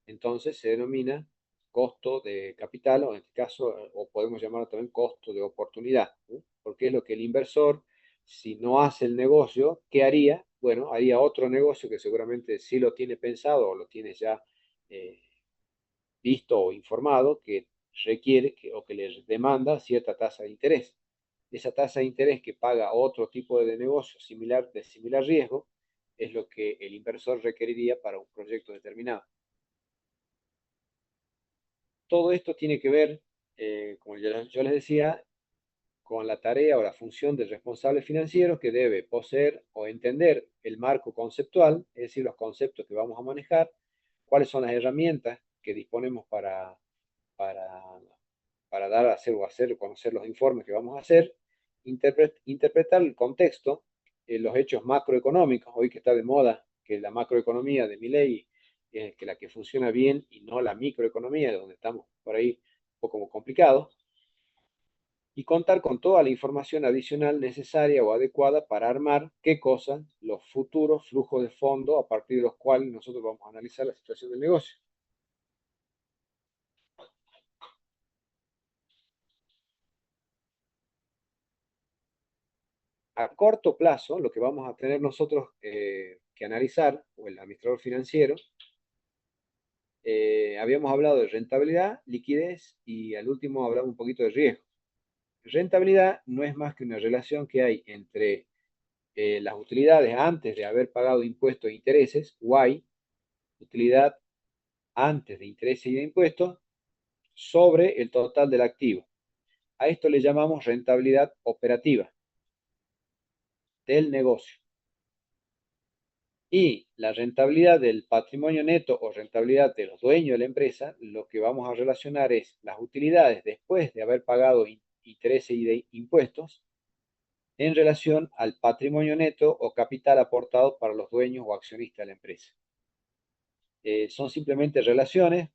entonces se denomina costo de capital, o en este caso, o podemos llamarlo también costo de oportunidad, ¿no? Porque es lo que el inversor, si no hace el negocio, ¿qué haría? Bueno, haría otro negocio que seguramente sí lo tiene pensado o lo tiene ya visto o informado, que requiere o que le demanda cierta tasa de interés. Esa tasa de interés que paga otro tipo de negocio de similar riesgo es lo que el inversor requeriría para un proyecto determinado. Todo esto tiene que ver, como yo les decía, con la tarea o la función del responsable financiero, que debe poseer o entender el marco conceptual, es decir, los conceptos que vamos a manejar, cuáles son las herramientas que disponemos para, para dar a hacer o hacer conocer los informes que vamos a hacer, interpretar el contexto, los hechos macroeconómicos, hoy que está de moda que la macroeconomía de Milei es que la que funciona bien y no la microeconomía, donde estamos por ahí un poco complicados, y contar con toda la información adicional necesaria o adecuada para armar, ¿qué cosa? Los futuros flujos de fondo a partir de los cuales nosotros vamos a analizar la situación del negocio. A corto plazo, lo que vamos a tener nosotros que analizar, o el administrador financiero, habíamos hablado de rentabilidad, liquidez y al último hablamos un poquito de riesgo. Rentabilidad no es más que una relación que hay entre las utilidades antes de haber pagado impuestos e intereses, Y, utilidad antes de intereses y de impuestos, sobre el total del activo. A esto le llamamos rentabilidad operativa del negocio. Y la rentabilidad del patrimonio neto o rentabilidad de los dueños de la empresa, lo que vamos a relacionar es las utilidades después de haber pagado intereses y de impuestos en relación al patrimonio neto o capital aportado para los dueños o accionistas de la empresa. son simplemente relaciones,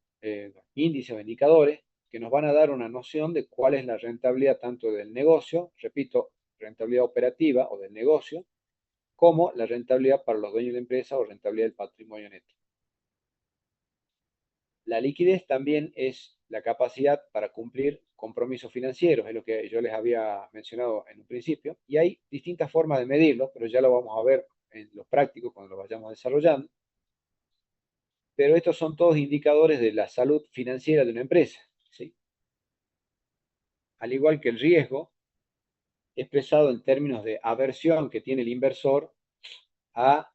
índices o indicadores que nos van a dar una noción de cuál es la rentabilidad tanto del negocio, repito, rentabilidad operativa o del negocio, como la rentabilidad para los dueños de la empresa o rentabilidad del patrimonio neto. La liquidez también es la capacidad para cumplir compromisos financieros, es lo que yo les había mencionado en un principio, y hay distintas formas de medirlo, pero ya lo vamos a ver en los prácticos cuando lo vayamos desarrollando. Pero estos son todos indicadores de la salud financiera de una empresa, ¿sí? Al igual que el riesgo, expresado en términos de aversión que tiene el inversor a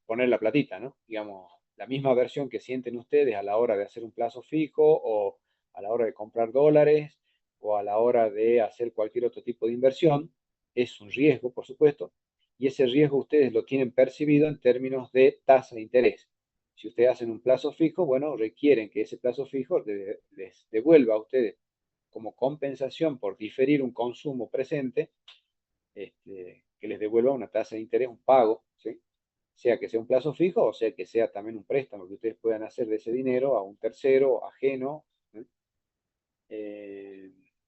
poner la platita, ¿no? Digamos, la misma aversión que sienten ustedes a la hora de hacer un plazo fijo o a la hora de comprar dólares o a la hora de hacer cualquier otro tipo de inversión, es un riesgo, por supuesto, y ese riesgo ustedes lo tienen percibido en términos de tasa de interés. Si ustedes hacen un plazo fijo, bueno, requieren que ese plazo fijo les devuelva a ustedes como compensación por diferir un consumo presente, que les devuelva una tasa de interés, un pago, ¿sí? Sea que sea un plazo fijo o sea que sea también un préstamo que ustedes puedan hacer de ese dinero a un tercero ajeno, ¿sí?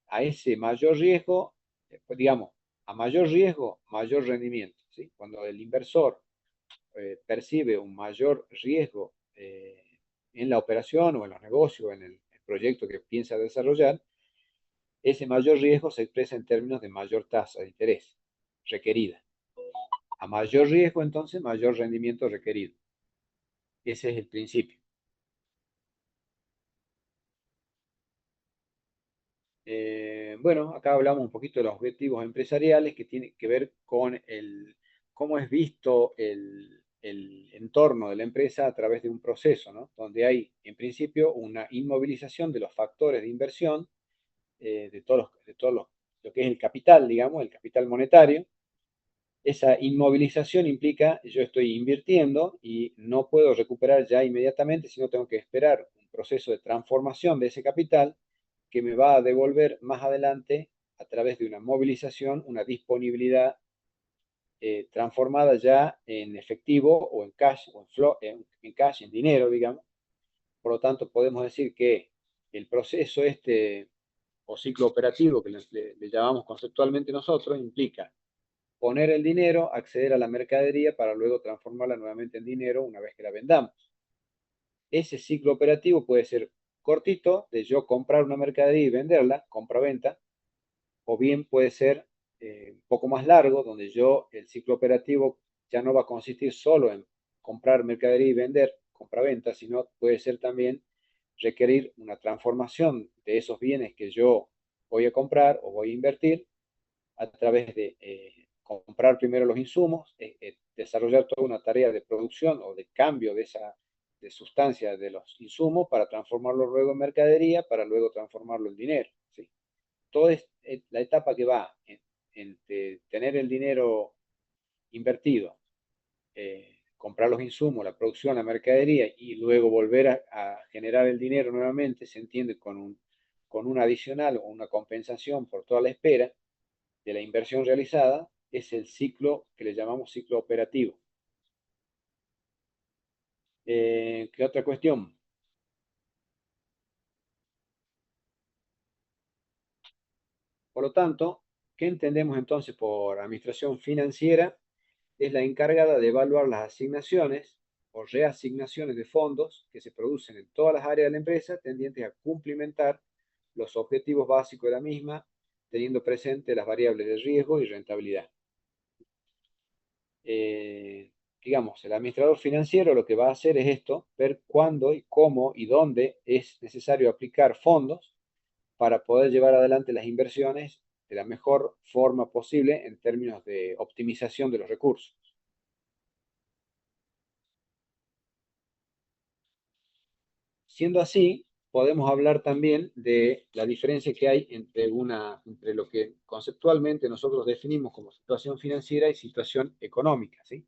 A ese mayor riesgo, pues digamos, a mayor riesgo, mayor rendimiento, ¿sí? Cuando el inversor percibe un mayor riesgo en la operación o en los negocios, en el proyecto que piensa desarrollar, ese mayor riesgo se expresa en términos de mayor tasa de interés requerida. A mayor riesgo, entonces, mayor rendimiento requerido. Ese es el principio. Bueno, acá hablamos un poquito de los objetivos empresariales que tienen que ver con cómo es visto el entorno de la empresa a través de un proceso, ¿no? Donde hay, en principio, una inmovilización de los factores de inversión, de todos lo que es el capital, digamos, el capital monetario. Esa inmovilización implica, yo estoy invirtiendo y no puedo recuperar ya inmediatamente, sino tengo que esperar un proceso de transformación de ese capital que me va a devolver más adelante a través de una movilización, una disponibilidad transformada ya en efectivo o en cash, o en cash, en dinero, digamos. Por lo tanto, podemos decir que el proceso o ciclo operativo que le llamamos conceptualmente nosotros implica poner el dinero, acceder a la mercadería para luego transformarla nuevamente en dinero una vez que la vendamos. Ese ciclo operativo puede ser cortito, de yo comprar una mercadería y venderla, compra-venta, o bien puede ser un poco más largo, donde el ciclo operativo ya no va a consistir solo en comprar mercadería y vender, compra-venta, sino puede ser también requerir una transformación de esos bienes que yo voy a comprar o voy a invertir a través de comprar primero los insumos, desarrollar toda una tarea de producción o de cambio de sustancia de los insumos para transformarlo luego en mercadería, para luego transformarlo en dinero, ¿sí? Toda es la etapa que va entre tener el dinero invertido, comprar los insumos, la producción, la mercadería y luego volver a generar el dinero nuevamente, se entiende con un adicional o una compensación por toda la espera de la inversión realizada, es el ciclo que le llamamos ciclo operativo. ¿Qué otra cuestión? Por lo tanto, ¿qué entendemos entonces por administración financiera? Es la encargada de evaluar las asignaciones o reasignaciones de fondos que se producen en todas las áreas de la empresa tendientes a cumplimentar los objetivos básicos de la misma, teniendo presente las variables de riesgo y rentabilidad. Digamos, el administrador financiero lo que va a hacer es esto, ver cuándo y cómo y dónde es necesario aplicar fondos para poder llevar adelante las inversiones de la mejor forma posible en términos de optimización de los recursos. Siendo así, podemos hablar también de la diferencia que hay entre lo que conceptualmente nosotros definimos como situación financiera y situación económica, ¿sí?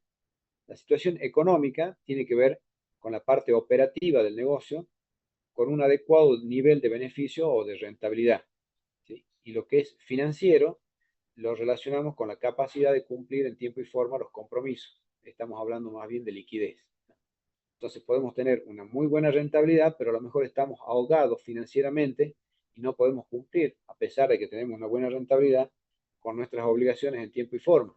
La situación económica tiene que ver con la parte operativa del negocio, con un adecuado nivel de beneficio o de rentabilidad, ¿sí? Y lo que es financiero lo relacionamos con la capacidad de cumplir en tiempo y forma los compromisos. Estamos hablando más bien de liquidez. Entonces podemos tener una muy buena rentabilidad, pero a lo mejor estamos ahogados financieramente y no podemos cumplir, a pesar de que tenemos una buena rentabilidad, con nuestras obligaciones en tiempo y forma.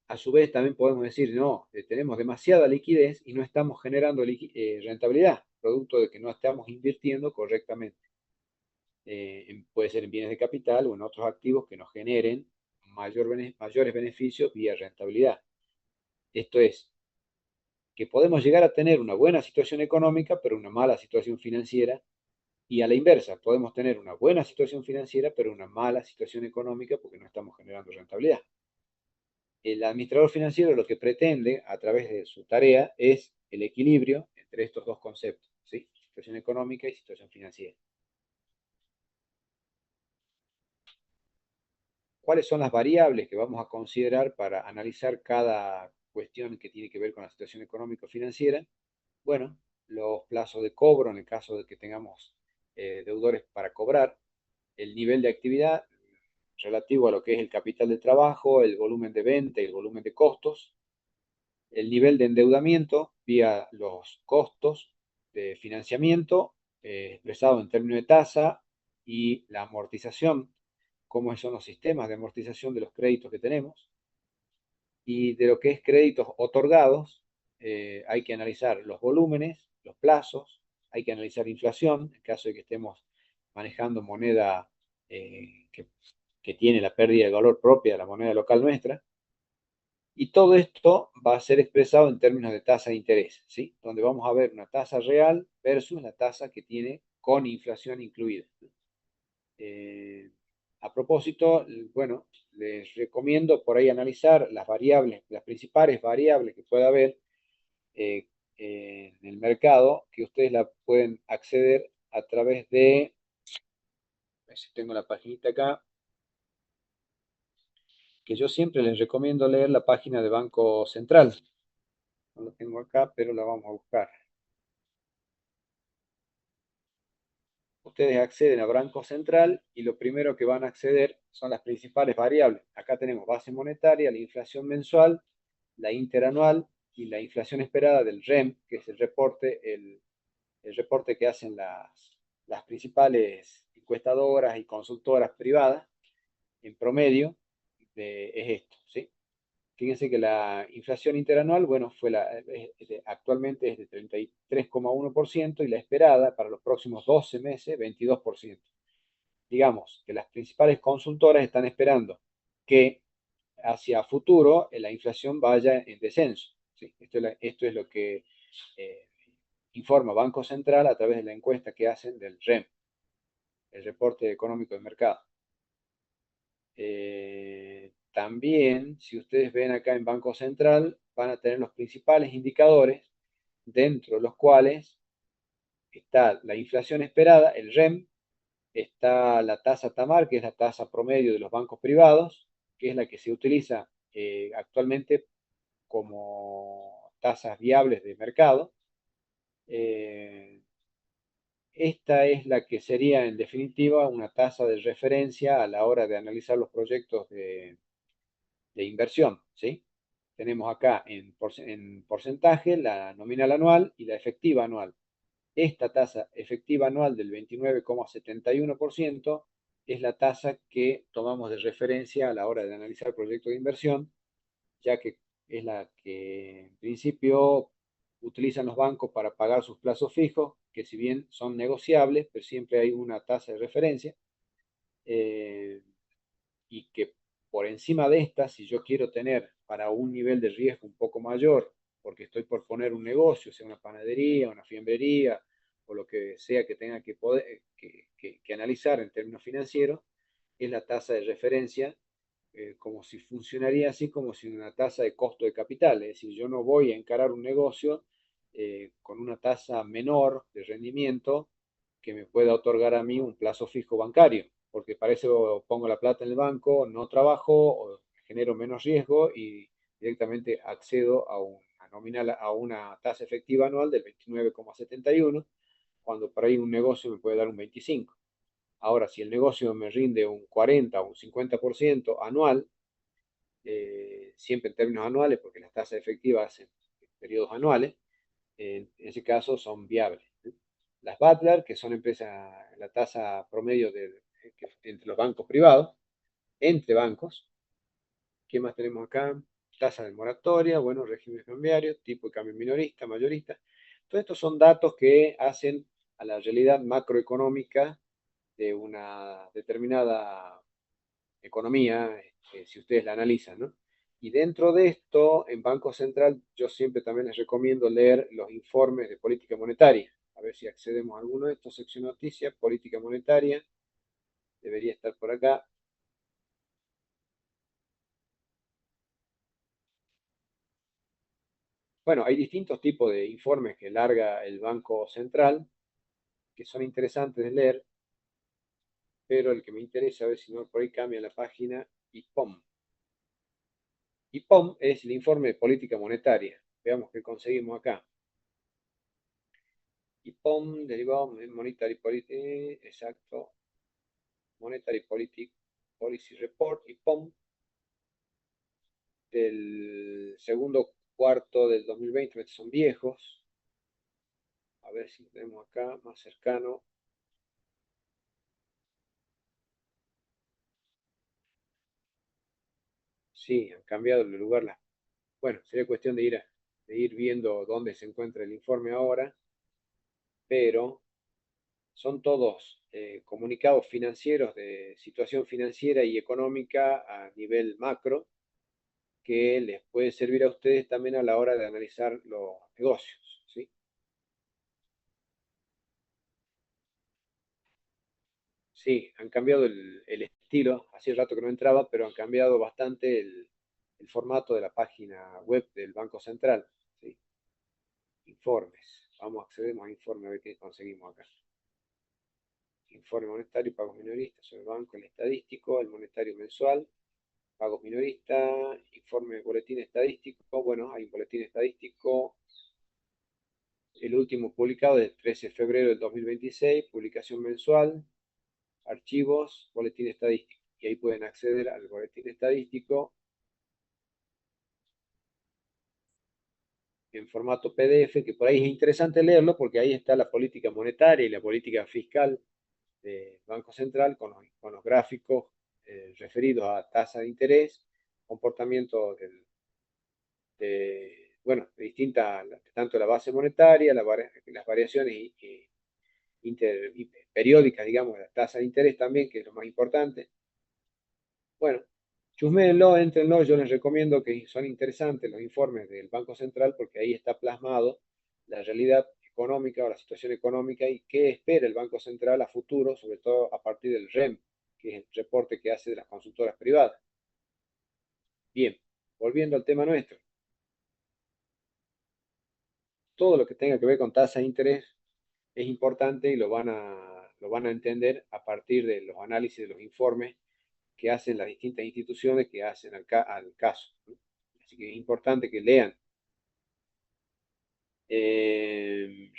A su vez también podemos decir, no, tenemos demasiada liquidez y no estamos generando rentabilidad, producto de que no estamos invirtiendo correctamente. Puede ser en bienes de capital o en otros activos que nos generen mayores beneficios vía rentabilidad. Esto es, que podemos llegar a tener una buena situación económica, pero una mala situación financiera, y a la inversa, podemos tener una buena situación financiera, pero una mala situación económica porque no estamos generando rentabilidad. El administrador financiero lo que pretende a través de su tarea es el equilibrio entre estos dos conceptos, ¿sí? Situación económica y situación financiera. ¿Cuáles son las variables que vamos a considerar para analizar cada cuestión que tiene que ver con la situación económico-financiera? Bueno, los plazos de cobro en el caso de que tengamos deudores para cobrar, el nivel de actividad relativo a lo que es el capital de trabajo, el volumen de venta y el volumen de costos, el nivel de endeudamiento vía los costos de financiamiento expresado en términos de tasa y la amortización, cómo son los sistemas de amortización de los créditos que tenemos. Y de lo que es créditos otorgados, hay que analizar los volúmenes, los plazos, hay que analizar inflación, en caso de que estemos manejando moneda que tiene la pérdida de valor propia de la moneda local nuestra. Y todo esto va a ser expresado en términos de tasa de interés, ¿sí? Donde vamos a ver una tasa real versus la tasa que tiene con inflación incluida. A propósito, bueno, les recomiendo por ahí analizar las variables, las principales variables que pueda haber en el mercado, que ustedes la pueden acceder a través de, a ver si tengo la paginita acá, que yo siempre les recomiendo leer la página de Banco Central. No lo tengo acá, pero la vamos a buscar. Ustedes acceden a Banco Central y lo primero que van a acceder son las principales variables. Acá tenemos base monetaria, la inflación mensual, la interanual y la inflación esperada del REM, que es el reporte que hacen las principales encuestadoras y consultoras privadas. En promedio es esto, ¿sí? Fíjense que la inflación interanual, bueno, actualmente es de 33,1% y la esperada para los próximos 12 meses, 22%. Digamos que las principales consultoras están esperando que hacia futuro la inflación vaya en descenso, ¿sí? Esto es lo que informa Banco Central a través de la encuesta que hacen del REM, el reporte económico del mercado. También, si ustedes ven acá en Banco Central, van a tener los principales indicadores, dentro de los cuales está la inflación esperada, el REM, está la tasa TAMAR, que es la tasa promedio de los bancos privados, que es la que se utiliza actualmente como tasas viables de mercado. Esta es la que sería, en definitiva, una tasa de referencia a la hora de analizar los proyectos de inversión, ¿sí? Tenemos acá en porcentaje la nominal anual y la efectiva anual. Esta tasa efectiva anual del 29,71% es la tasa que tomamos de referencia a la hora de analizar proyectos de inversión, ya que es la que en principio utilizan los bancos para pagar sus plazos fijos, que si bien son negociables, pero siempre hay una tasa de referencia, y que por encima de esta, si yo quiero tener para un nivel de riesgo un poco mayor, porque estoy por poner un negocio, sea una panadería, una fiambrería, o lo que sea que tenga que analizar en términos financieros, es la tasa de referencia, como si funcionaría así como si una tasa de costo de capital. Es decir, yo no voy a encarar un negocio con una tasa menor de rendimiento que me pueda otorgar a mí un plazo fijo bancario, porque para eso pongo la plata en el banco, no trabajo, o genero menos riesgo y directamente accedo a una tasa efectiva anual del 29,71, cuando por ahí un negocio me puede dar un 25. Ahora, si el negocio me rinde un 40 o un 50% anual, siempre en términos anuales, porque las tasas efectivas periodos anuales, en ese caso son viables. Las Butler, que son empresas, la tasa promedio entre los bancos privados, entre bancos. ¿Qué más tenemos acá? Tasa de moratoria, bueno, régimen cambiario, tipo de cambio minorista, mayorista. Todos estos son datos que hacen a la realidad macroeconómica de una determinada economía, si ustedes la analizan, ¿no? Y dentro de esto, en Banco Central, yo siempre también les recomiendo leer los informes de política monetaria. A ver si accedemos a alguno de estos, sección noticias, política monetaria, debería estar por acá. Bueno, hay distintos tipos de informes que larga el Banco Central, que son interesantes de leer, pero el que me interesa, a ver si no por ahí cambia la página, IPOM. IPOM es el informe de política monetaria. Veamos qué conseguimos acá. IPOM, derivado Monetary Policy, exacto. Monetary Policy Report, IPOM, del segundo cuarto del 2020, son viejos. A ver si tenemos acá más cercano. Sí, han cambiado el lugar. Bueno, sería cuestión de ir viendo dónde se encuentra el informe ahora, pero son todos comunicados financieros de situación financiera y económica a nivel macro que les puede servir a ustedes también a la hora de analizar los negocios, ¿sí? Sí, han cambiado el estilo, hacía rato que no entraba, pero han cambiado bastante el formato de la página web del Banco Central, ¿sí? Informes, vamos, accedemos a informe a ver qué conseguimos acá. Informe monetario y pagos minoristas sobre el banco, el estadístico, el monetario mensual, pagos minoristas, informe de boletín estadístico. Bueno, hay un boletín estadístico, el último publicado del 13 de febrero del 2026, publicación mensual, archivos, boletín estadístico. Y ahí pueden acceder al boletín estadístico en formato PDF, que por ahí es interesante leerlo porque ahí está la política monetaria y la política fiscal del Banco Central con los gráficos referidos a tasa de interés, comportamiento bueno, de distintas, tanto la base monetaria, las variaciones periódicas, digamos, de la tasa de interés también, que es lo más importante. Bueno, chusméenlo, éntrenlo, yo les recomiendo que son interesantes los informes del Banco Central porque ahí está plasmado la realidad económica o la situación económica y qué espera el Banco Central a futuro, sobre todo a partir del REM, que es el reporte que hace de las consultoras privadas. Bien, volviendo al tema nuestro. Todo lo que tenga que ver con tasa de interés es importante y lo van a entender a partir de los análisis de los informes que hacen las distintas instituciones que hacen al caso. Así que es importante que lean.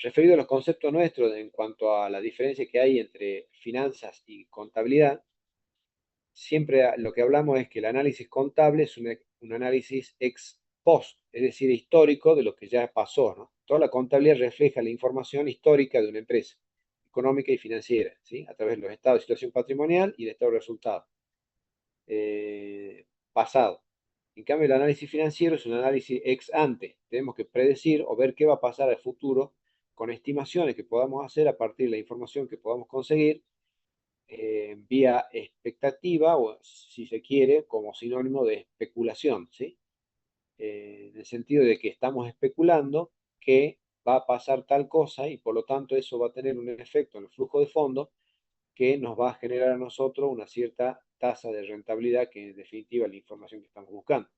Referido a los conceptos nuestros en cuanto a la diferencia que hay entre finanzas y contabilidad, siempre lo que hablamos es que el análisis contable es un análisis ex post, es decir, histórico de lo que ya pasó, ¿no? Toda la contabilidad refleja la información histórica de una empresa, económica y financiera, ¿sí? A través de los estados de situación patrimonial y de estado de resultados. Pasado. En cambio, el análisis financiero es un análisis ex ante. Tenemos que predecir o ver qué va a pasar al futuro con estimaciones que podamos hacer a partir de la información que podamos conseguir vía expectativa o, si se quiere, como sinónimo de especulación, ¿sí? En el sentido de que estamos especulando que va a pasar tal cosa y por lo tanto eso va a tener un efecto en el flujo de fondos que nos va a generar a nosotros una cierta tasa de rentabilidad que en definitiva es la información que estamos buscando.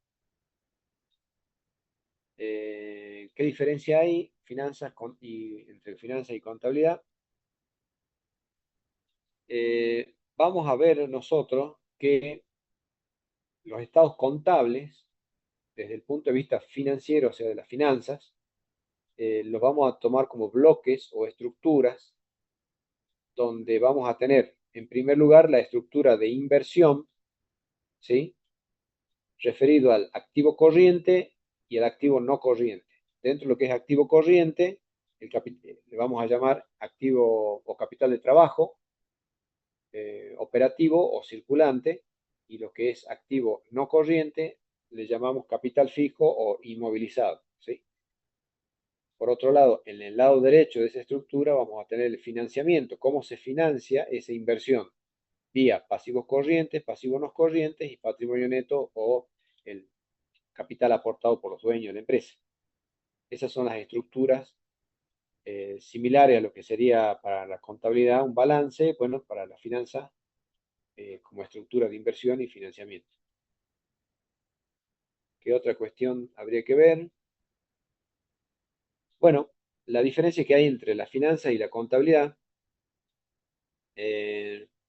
¿Qué diferencia hay entre finanzas y contabilidad? Vamos a ver nosotros que los estados contables, desde el punto de vista financiero, o sea, de las finanzas, los vamos a tomar como bloques o estructuras donde vamos a tener, en primer lugar, la estructura de inversión, ¿sí? Referido al activo corriente y al activo no corriente. dentro de lo que es activo corriente, le vamos a llamar activo o capital de trabajo, operativo o circulante, y lo que es activo no corriente le llamamos capital fijo o inmovilizado, ¿sí? Por otro lado, en el lado derecho de esa estructura vamos a tener el financiamiento, cómo se financia esa inversión, vía pasivos corrientes, pasivos no corrientes y patrimonio neto o el capital aportado por los dueños de la empresa. Esas son las estructuras similares a lo que sería para la contabilidad un balance, bueno, para la finanza como estructura de inversión y financiamiento. ¿Qué otra cuestión habría que ver? Bueno, la diferencia que hay entre la finanza y la contabilidad,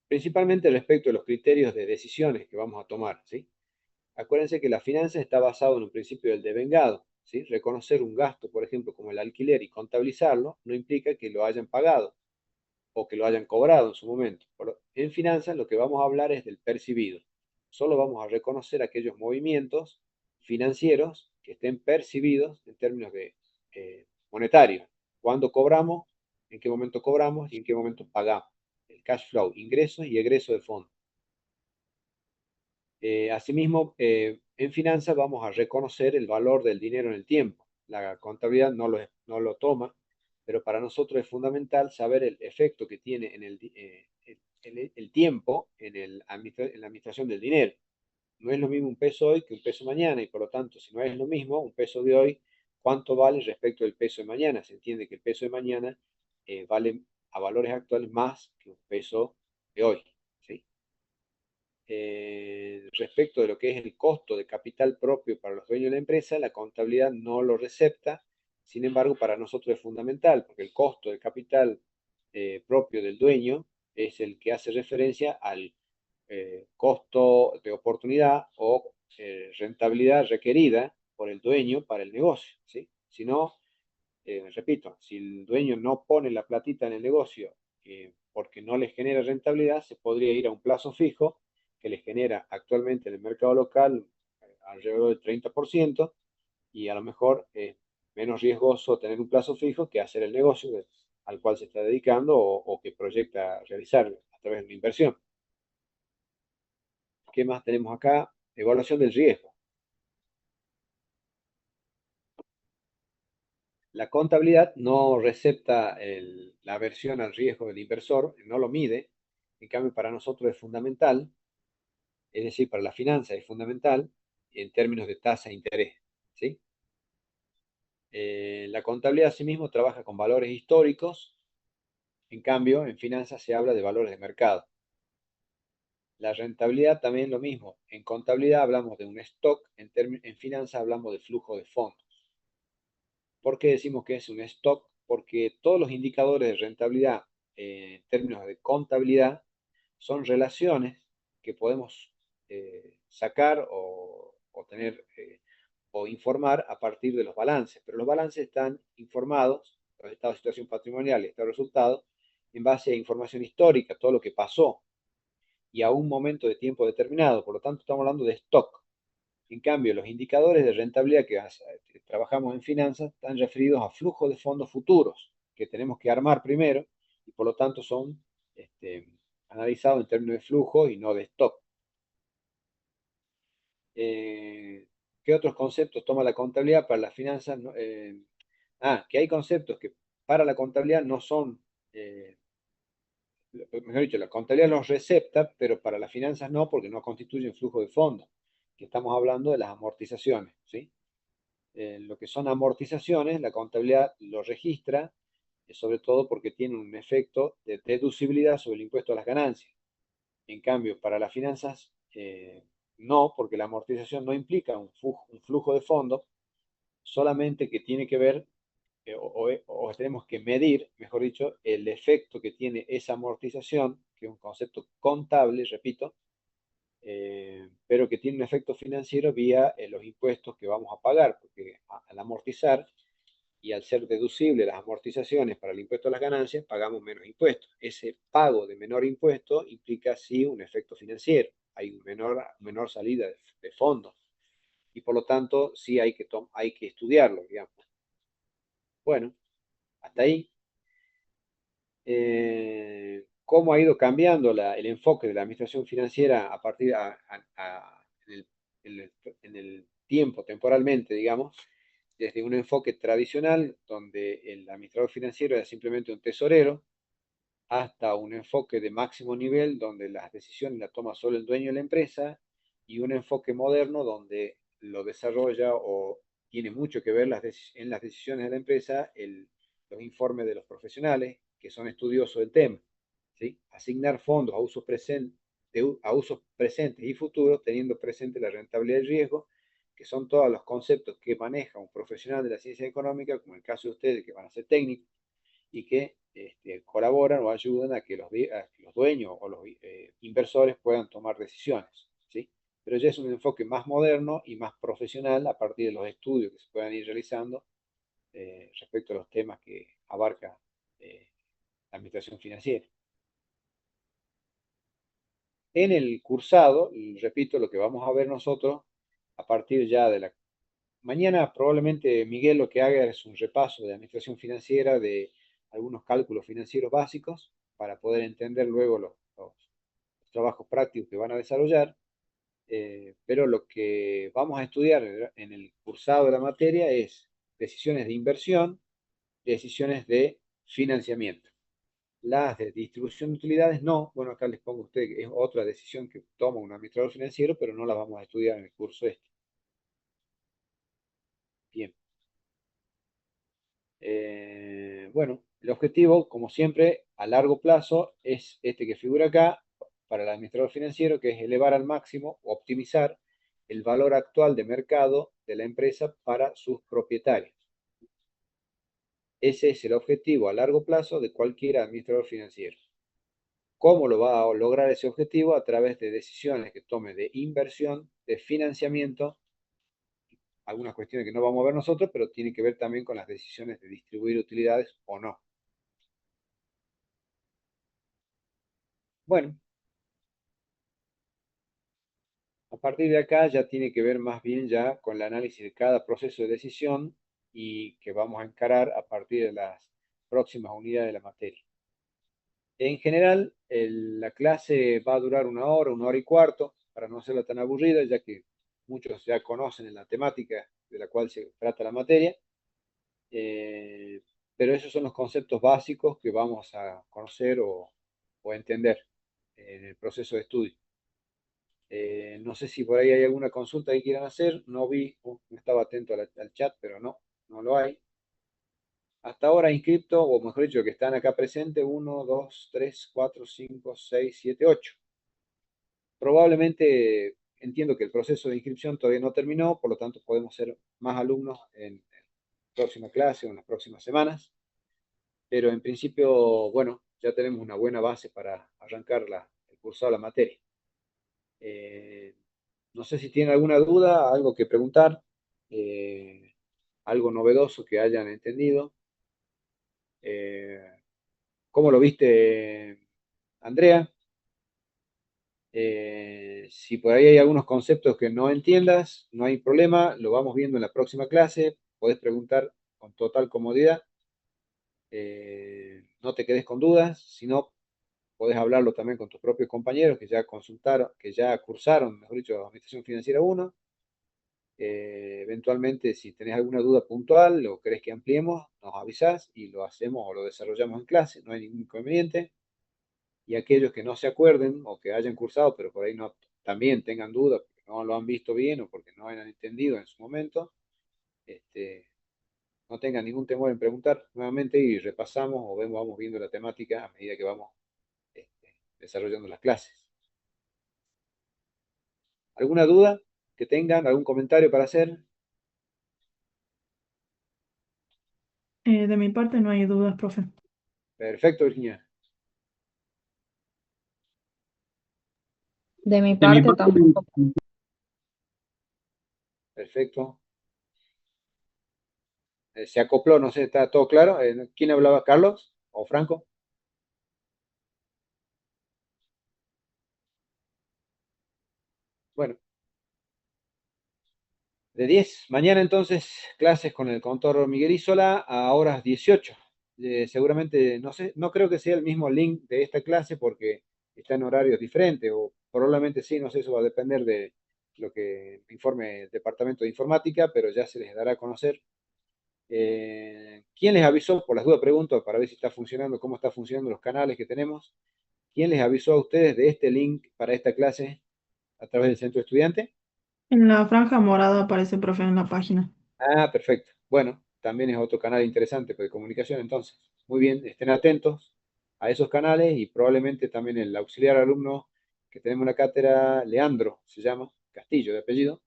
principalmente respecto a los criterios de decisiones que vamos a tomar, ¿sí? Acuérdense que la finanza está basada en un principio del devengado, ¿sí? Reconocer un gasto, por ejemplo, como el alquiler y contabilizarlo, no implica que lo hayan pagado o que lo hayan cobrado en su momento. En finanzas lo que vamos a hablar es del percibido. Solo vamos a reconocer aquellos movimientos financieros que estén percibidos en términos de monetarios. ¿Cuándo cobramos? ¿En qué momento cobramos? ¿Y en qué momento pagamos? El cash flow, ingresos y egreso de fondos. Asimismo, en finanzas vamos a reconocer el valor del dinero en el tiempo. La contabilidad no lo toma, pero para nosotros es fundamental saber el efecto que tiene en el tiempo en la administración del dinero. No es lo mismo un peso hoy que un peso mañana, y por lo tanto, si no es lo mismo un peso de hoy, ¿cuánto vale respecto del peso de mañana? Se entiende que el peso de mañana vale a valores actuales más que un peso de hoy, ¿sí? Respecto de lo que es el costo de capital propio para los dueños de la empresa, la contabilidad no lo recepta. Sin embargo, para nosotros es fundamental, porque el costo de capital propio del dueño es el que hace referencia al costo de oportunidad o rentabilidad requerida por el dueño para el negocio, ¿sí? Si no, repito, si el dueño no pone la platita en el negocio porque no le genera rentabilidad, se podría ir a un plazo fijo que le genera actualmente en el mercado local alrededor del 30%, y a lo mejor es menos riesgoso tener un plazo fijo que hacer el negocio al cual se está dedicando o que proyecta realizar a través de una inversión. ¿Qué más tenemos acá? Evaluación del riesgo. La contabilidad no recepta la aversión al riesgo del inversor, no lo mide. En cambio, para nosotros es fundamental, es decir, para la finanza es fundamental en términos de tasa de interés, ¿sí? La contabilidad asimismo trabaja con valores históricos. En cambio, en finanzas se habla de valores de mercado. La rentabilidad también lo mismo. En contabilidad hablamos de un stock, en finanzas hablamos de flujo de fondos. ¿Por qué decimos que es un stock? Porque todos los indicadores de rentabilidad en términos de contabilidad son relaciones que podemos sacar o tener o informar a partir de los balances. Pero los balances están informados, los estados de situación patrimonial y estado de resultados, en base a información histórica, todo lo que pasó y a un momento de tiempo determinado. Por lo tanto, estamos hablando de stock. En cambio, los indicadores de rentabilidad que trabajamos en finanzas están referidos a flujos de fondos futuros que tenemos que armar primero y por lo tanto son analizados en términos de flujo y no de stock. ¿Qué otros conceptos toma la contabilidad para las finanzas? Que hay conceptos que para la contabilidad no son, mejor dicho, la contabilidad los recepta, pero para las finanzas no, porque no constituyen flujo de fondos, que estamos hablando de las amortizaciones, ¿sí? Lo que son amortizaciones, la contabilidad lo registra, sobre todo porque tiene un efecto de deducibilidad sobre el impuesto a las ganancias. En cambio, para las finanzas, no, porque la amortización no implica un flujo de fondos, solamente que tiene que ver, o tenemos que medir, mejor dicho, el efecto que tiene esa amortización, que es un concepto contable, repito, pero que tiene un efecto financiero vía los impuestos que vamos a pagar, porque al amortizar y al ser deducible las amortizaciones para el impuesto a las ganancias, pagamos menos impuestos. Ese pago de menor impuesto implica sí un efecto financiero, hay menor salida de fondos, y por lo tanto sí hay que estudiarlo, digamos. Bueno, hasta ahí. Cómo ha ido cambiando el enfoque de la administración financiera a partir en el tiempo, temporalmente, digamos, desde un enfoque tradicional, donde el administrador financiero era simplemente un tesorero, hasta un enfoque de máximo nivel, donde las decisiones las toma solo el dueño de la empresa, y un enfoque moderno, donde lo desarrolla o tiene mucho que ver en las decisiones de la empresa los informes de los profesionales que son estudiosos del tema. ¿Sí? Asignar fondos a usos presentes y futuros, teniendo presente la rentabilidad y el riesgo, que son todos los conceptos que maneja un profesional de la ciencia económica, como el caso de ustedes, que van a ser técnicos, y que colaboran o ayudan a que los dueños o los inversores puedan tomar decisiones. ¿Sí? Pero ya es un enfoque más moderno y más profesional a partir de los estudios que se puedan ir realizando respecto a los temas que abarca la administración financiera. En el cursado, repito, lo que vamos a ver nosotros a partir ya de la mañana, probablemente Miguel lo que haga es un repaso de administración financiera, de algunos cálculos financieros básicos para poder entender luego los trabajos prácticos que van a desarrollar. Pero lo que vamos a estudiar en el cursado de la materia es decisiones de inversión, decisiones de financiamiento. Las de distribución de utilidades no. Bueno, acá les pongo a ustedes que es otra decisión que toma un administrador financiero, pero no la vamos a estudiar en el curso este. Bien. Bueno, el objetivo, como siempre, a largo plazo es este que figura acá para el administrador financiero, que es elevar al máximo, optimizar el valor actual de mercado de la empresa para sus propietarios. Ese es el objetivo a largo plazo de cualquier administrador financiero. ¿Cómo lo va a lograr ese objetivo? A través de decisiones que tome de inversión, de financiamiento, algunas cuestiones que no vamos a ver nosotros, pero tienen que ver también con las decisiones de distribuir utilidades o no. Bueno, a partir de acá ya tiene que ver más bien ya con el análisis de cada proceso de decisión y que vamos a encarar a partir de las próximas unidades de la materia. En general, la clase va a durar una hora y cuarto, para no hacerla tan aburrida, ya que muchos ya conocen la temática de la cual se trata la materia. Pero esos son los conceptos básicos que vamos a conocer o entender en el proceso de estudio. No sé si por ahí hay alguna consulta que quieran hacer. No vi, no estaba atento al chat, pero no lo hay. Hasta ahora inscripto, o mejor dicho, que están acá presentes, 1, 2, 3, 4, 5, 6, 7, 8. Probablemente entiendo que el proceso de inscripción todavía no terminó, por lo tanto podemos ser más alumnos en la próxima clase o en las próximas semanas. Pero en principio, bueno, ya tenemos una buena base para arrancar el cursado de la materia. No sé si tienen alguna duda, algo que preguntar, algo novedoso que hayan entendido. ¿Cómo lo viste, Andrea? Si por ahí hay algunos conceptos que no entiendas, no hay problema, lo vamos viendo en la próxima clase. Podés preguntar con total comodidad. No te quedes con dudas, sino podés hablarlo también con tus propios compañeros que ya consultaron, que ya cursaron, mejor dicho, Administración Financiera 1. Eventualmente, si tenés alguna duda puntual o querés que ampliemos, nos avisás y lo hacemos o lo desarrollamos en clase, no hay ningún inconveniente. Y aquellos que no se acuerden o que hayan cursado, pero por ahí no también tengan dudas porque no lo han visto bien o porque no hayan entendido en su momento, no tengan ningún temor en preguntar nuevamente y repasamos o vamos viendo la temática a medida que vamos desarrollando las clases. ¿Alguna duda que tengan? ¿Algún comentario para hacer? De mi parte no hay dudas, profe. Perfecto, Virginia. De mi De mi parte parte, tampoco. Perfecto. Se acopló, no sé, ¿está todo claro? ¿Quién hablaba? ¿Carlos o Franco? Bueno. De 10. Mañana entonces clases con el contor Miguel Isola a horas 18. Seguramente, no sé, no creo que sea el mismo link de esta clase porque está en horarios diferentes, o probablemente sí, no sé, eso va a depender de lo que informe el departamento de informática, pero ya se les dará a conocer. ¿Quién les avisó? Por las dudas pregunto para ver si está funcionando, cómo están funcionando los canales que tenemos. ¿Quién les avisó a ustedes de este link para esta clase a través del centro estudiante? En la franja morada aparece, profe, en la página. Ah, perfecto. Bueno, también es otro canal interesante pues, de comunicación entonces. Muy bien, estén atentos a esos canales y probablemente también el auxiliar alumno que tenemos en la cátedra, Leandro, se llama, Castillo de apellido,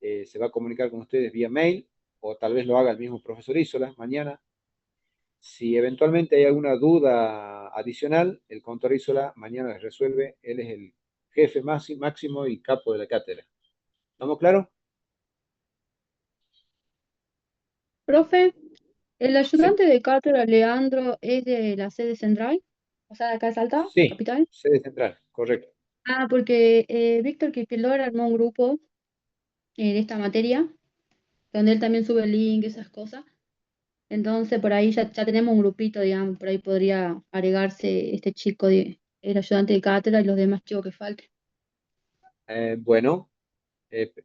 se va a comunicar con ustedes vía mail o tal vez lo haga el mismo profesor Isola mañana. Si eventualmente hay alguna duda adicional, el contor Isola mañana les resuelve. Él es el jefe máximo y capo de la cátedra. ¿Estamos claros? Profe, el Sí. ayudante de cátedra Leandro es de la sede central, o sea, de acá de Salta, Sí, capital. sede central, correcto. Ah, porque Víctor Kipilor armó un grupo de esta materia, donde él también sube el link, esas cosas. Entonces, por ahí ya tenemos un grupito, digamos, por ahí podría agregarse este chico, el ayudante de cátedra y los demás chicos que falten. Bueno,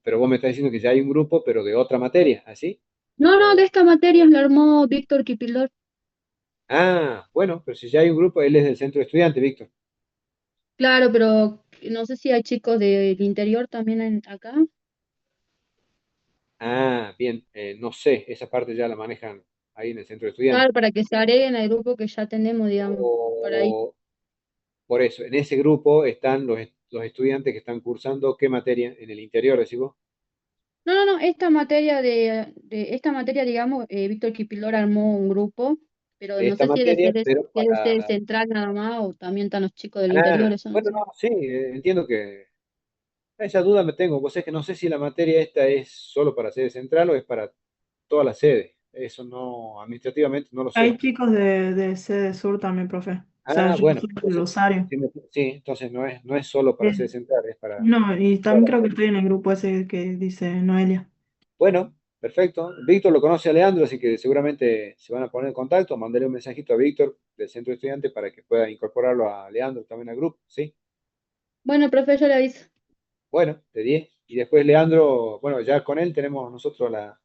pero vos me estás diciendo que ya hay un grupo, pero de otra materia, ¿así? No, no, de O- esta materia la armó Víctor Kipilor. Ah, bueno, pero si ya hay un grupo, él es del centro de estudiantes, Víctor. Claro, pero no sé si hay chicos del interior también acá. Ah, bien, no sé, esa parte ya la manejan ahí en el centro de estudiantes. Claro, para que se agreguen al grupo que ya tenemos, digamos, por ahí. O, por eso, en ese grupo están los estudiantes que están cursando, ¿qué materia? En el interior, decís vos. No, no, no, esta materia de esta materia, digamos, Víctor Kipilor armó un grupo, pero De no esta sé si es de materia, sede, pero si es de sede para... central nada más o también están los chicos del interior, Ah, eso no bueno, sé. no, sí, entiendo que esa duda me tengo. Vos es que no sé si la materia esta es solo para sede central o es para toda la sede. Eso no, administrativamente no lo Hay sé. chicos de sede sur también, profe. O sea, Ah, yo bueno, soy de entonces, Rosario. sí, entonces no es solo para sede Eh, central, es para no, y toda también la creo que sede. estoy en el grupo ese que dice Noelia. Bueno, perfecto. Víctor lo conoce a Leandro, así que seguramente se van a poner en contacto. Mandaré un mensajito a Víctor del centro de estudiantes para que pueda incorporarlo a Leandro también al grupo, ¿sí? Bueno, profe, yo le aviso. Bueno, de 10. Y después Leandro, bueno, ya con él tenemos nosotros la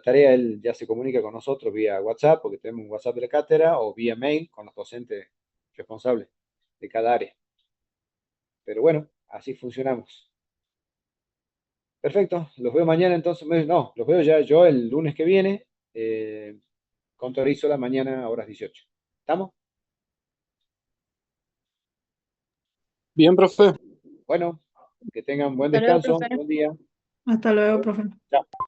tarea, él ya se comunica con nosotros vía WhatsApp, porque tenemos un WhatsApp de la cátedra, o vía mail con los docentes responsables de cada área. Pero bueno, así funcionamos. Perfecto, los veo mañana entonces, no, los veo ya yo el lunes que viene, con Torizola mañana a horas 18. ¿Estamos? Bien, profe. Bueno, que tengan buen Hasta luego, descanso, profe. buen día. Hasta luego, profe. Chao.